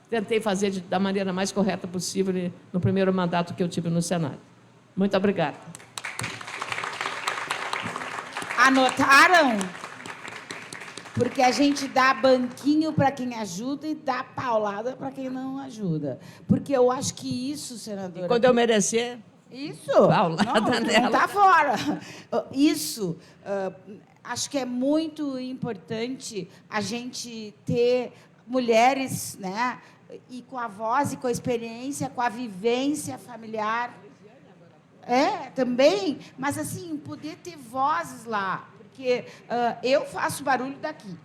tentei fazer da maneira mais correta possível no primeiro mandato que eu tive no Senado. Muito obrigada. Anotaram? Porque a gente dá banquinho para quem ajuda e dá paulada para quem não ajuda. Porque eu acho que isso, senadora... E quando eu merecer... Isso. Paulada não nela. está fora. Isso. Acho que é muito importante a gente ter mulheres, né, e com a voz e com a experiência, com a vivência familiar. Também, mas assim, poder ter vozes lá. Porque eu faço barulho daqui.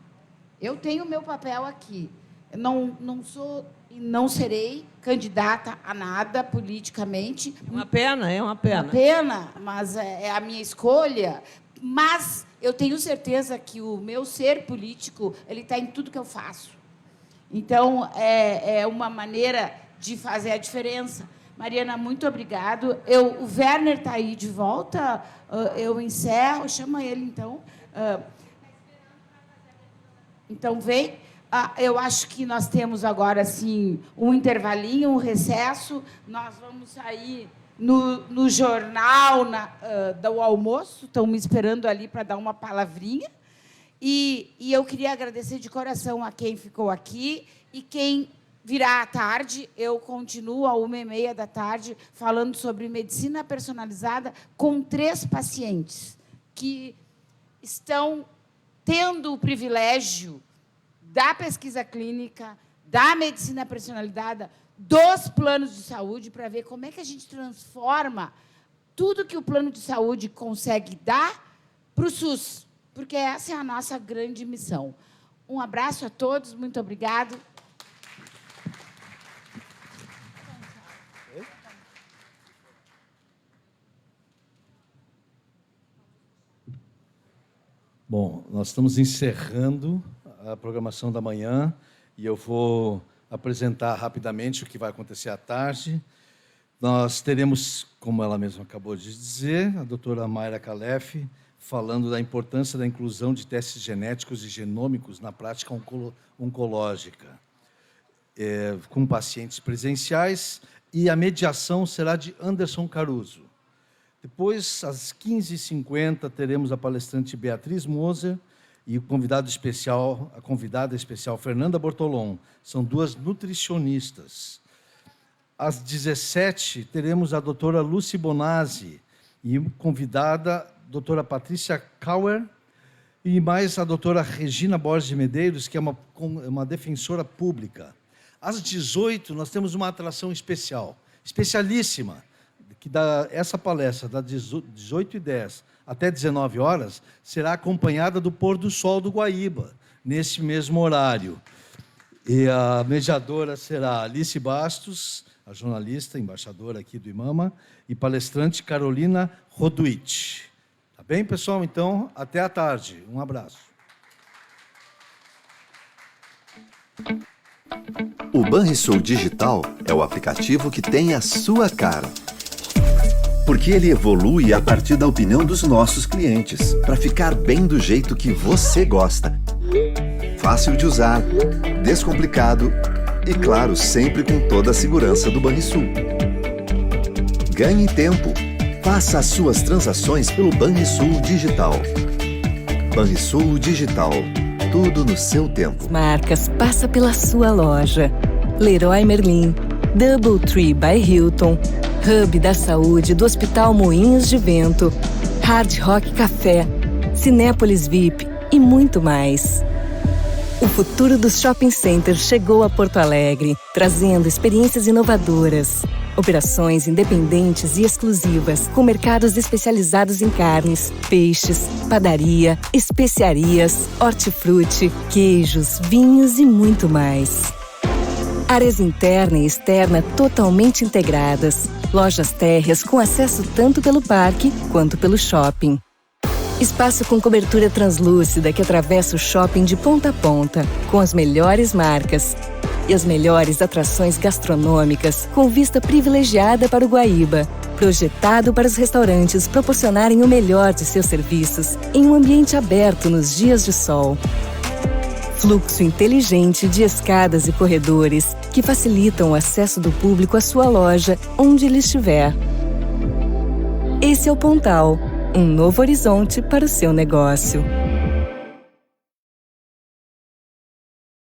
Eu tenho o meu papel aqui. Não sou e não serei candidata a nada politicamente. É uma pena. Uma pena, mas é a minha escolha. Mas eu tenho certeza que o meu ser político ele está em tudo que eu faço. Então, é uma maneira de fazer a diferença. Mariana, muito obrigado. O Werner está aí de volta. Eu encerro. Chama ele, então. Então, vem. Eu acho que nós temos agora, assim, um intervalinho, um recesso. Nós vamos sair no jornal do almoço. Estão me esperando ali para dar uma palavrinha. E eu queria agradecer de coração a quem ficou aqui e quem virá à tarde. Eu continuo, às 13h30, falando sobre medicina personalizada com 3 pacientes que estão tendo o privilégio da pesquisa clínica, da medicina personalizada, dos planos de saúde, para ver como é que a gente transforma tudo que o plano de saúde consegue dar para o SUS, porque essa é a nossa grande missão. Um abraço a todos, muito obrigado. Bom, nós estamos encerrando a programação da manhã e eu vou apresentar rapidamente o que vai acontecer à tarde. Nós teremos, como ela mesma acabou de dizer, a doutora Mayra Calef, falando da importância da inclusão de testes genéticos e genômicos na prática oncológica, com pacientes presenciais, e a mediação será de Anderson Caruso. Depois, às 15h50, teremos a palestrante Beatriz Moser e a convidada especial Fernanda Bortolom. São 2 nutricionistas. Às 17h, teremos a doutora Lucy Bonazzi e convidada a doutora Patrícia Kauer e mais a doutora Regina Borges de Medeiros, que é uma defensora pública. Às 18h, nós temos uma atração especialíssima, que essa palestra, das 18h10 até 19h, será acompanhada do pôr do sol do Guaíba, nesse mesmo horário. E a mediadora será Alice Bastos, a jornalista, embaixadora aqui do IMAMA, e palestrante Carolina Roduit. Tá bem, pessoal? Então, até à tarde. Um abraço. O Banrisul Digital é o aplicativo que tem a sua cara. Porque ele evolui a partir da opinião dos nossos clientes, para ficar bem do jeito que você gosta. Fácil de usar, descomplicado e, claro, sempre com toda a segurança do Banrisul. Ganhe tempo. Faça as suas transações pelo Banrisul Digital. Banrisul Digital. tudo no seu tempo. Marcas passa pela sua loja. Leroy Merlin, Doubletree by Hilton, Hub da Saúde do Hospital Moinhos de Vento, Hard Rock Café, Cinépolis VIP e muito mais. O futuro dos shopping centers chegou a Porto Alegre, trazendo experiências inovadoras. Operações independentes e exclusivas, com mercados especializados em carnes, peixes, padaria, especiarias, hortifruti, queijos, vinhos e muito mais. Áreas interna e externa totalmente integradas. Lojas térreas com acesso tanto pelo parque quanto pelo shopping. Espaço com cobertura translúcida que atravessa o shopping de ponta a ponta, com as melhores marcas. E as melhores atrações gastronômicas com vista privilegiada para o Guaíba. Projetado para os restaurantes proporcionarem o melhor de seus serviços em um ambiente aberto nos dias de sol. Fluxo inteligente de escadas e corredores que facilitam o acesso do público à sua loja, onde ele estiver. Esse é o Pontal, um novo horizonte para o seu negócio.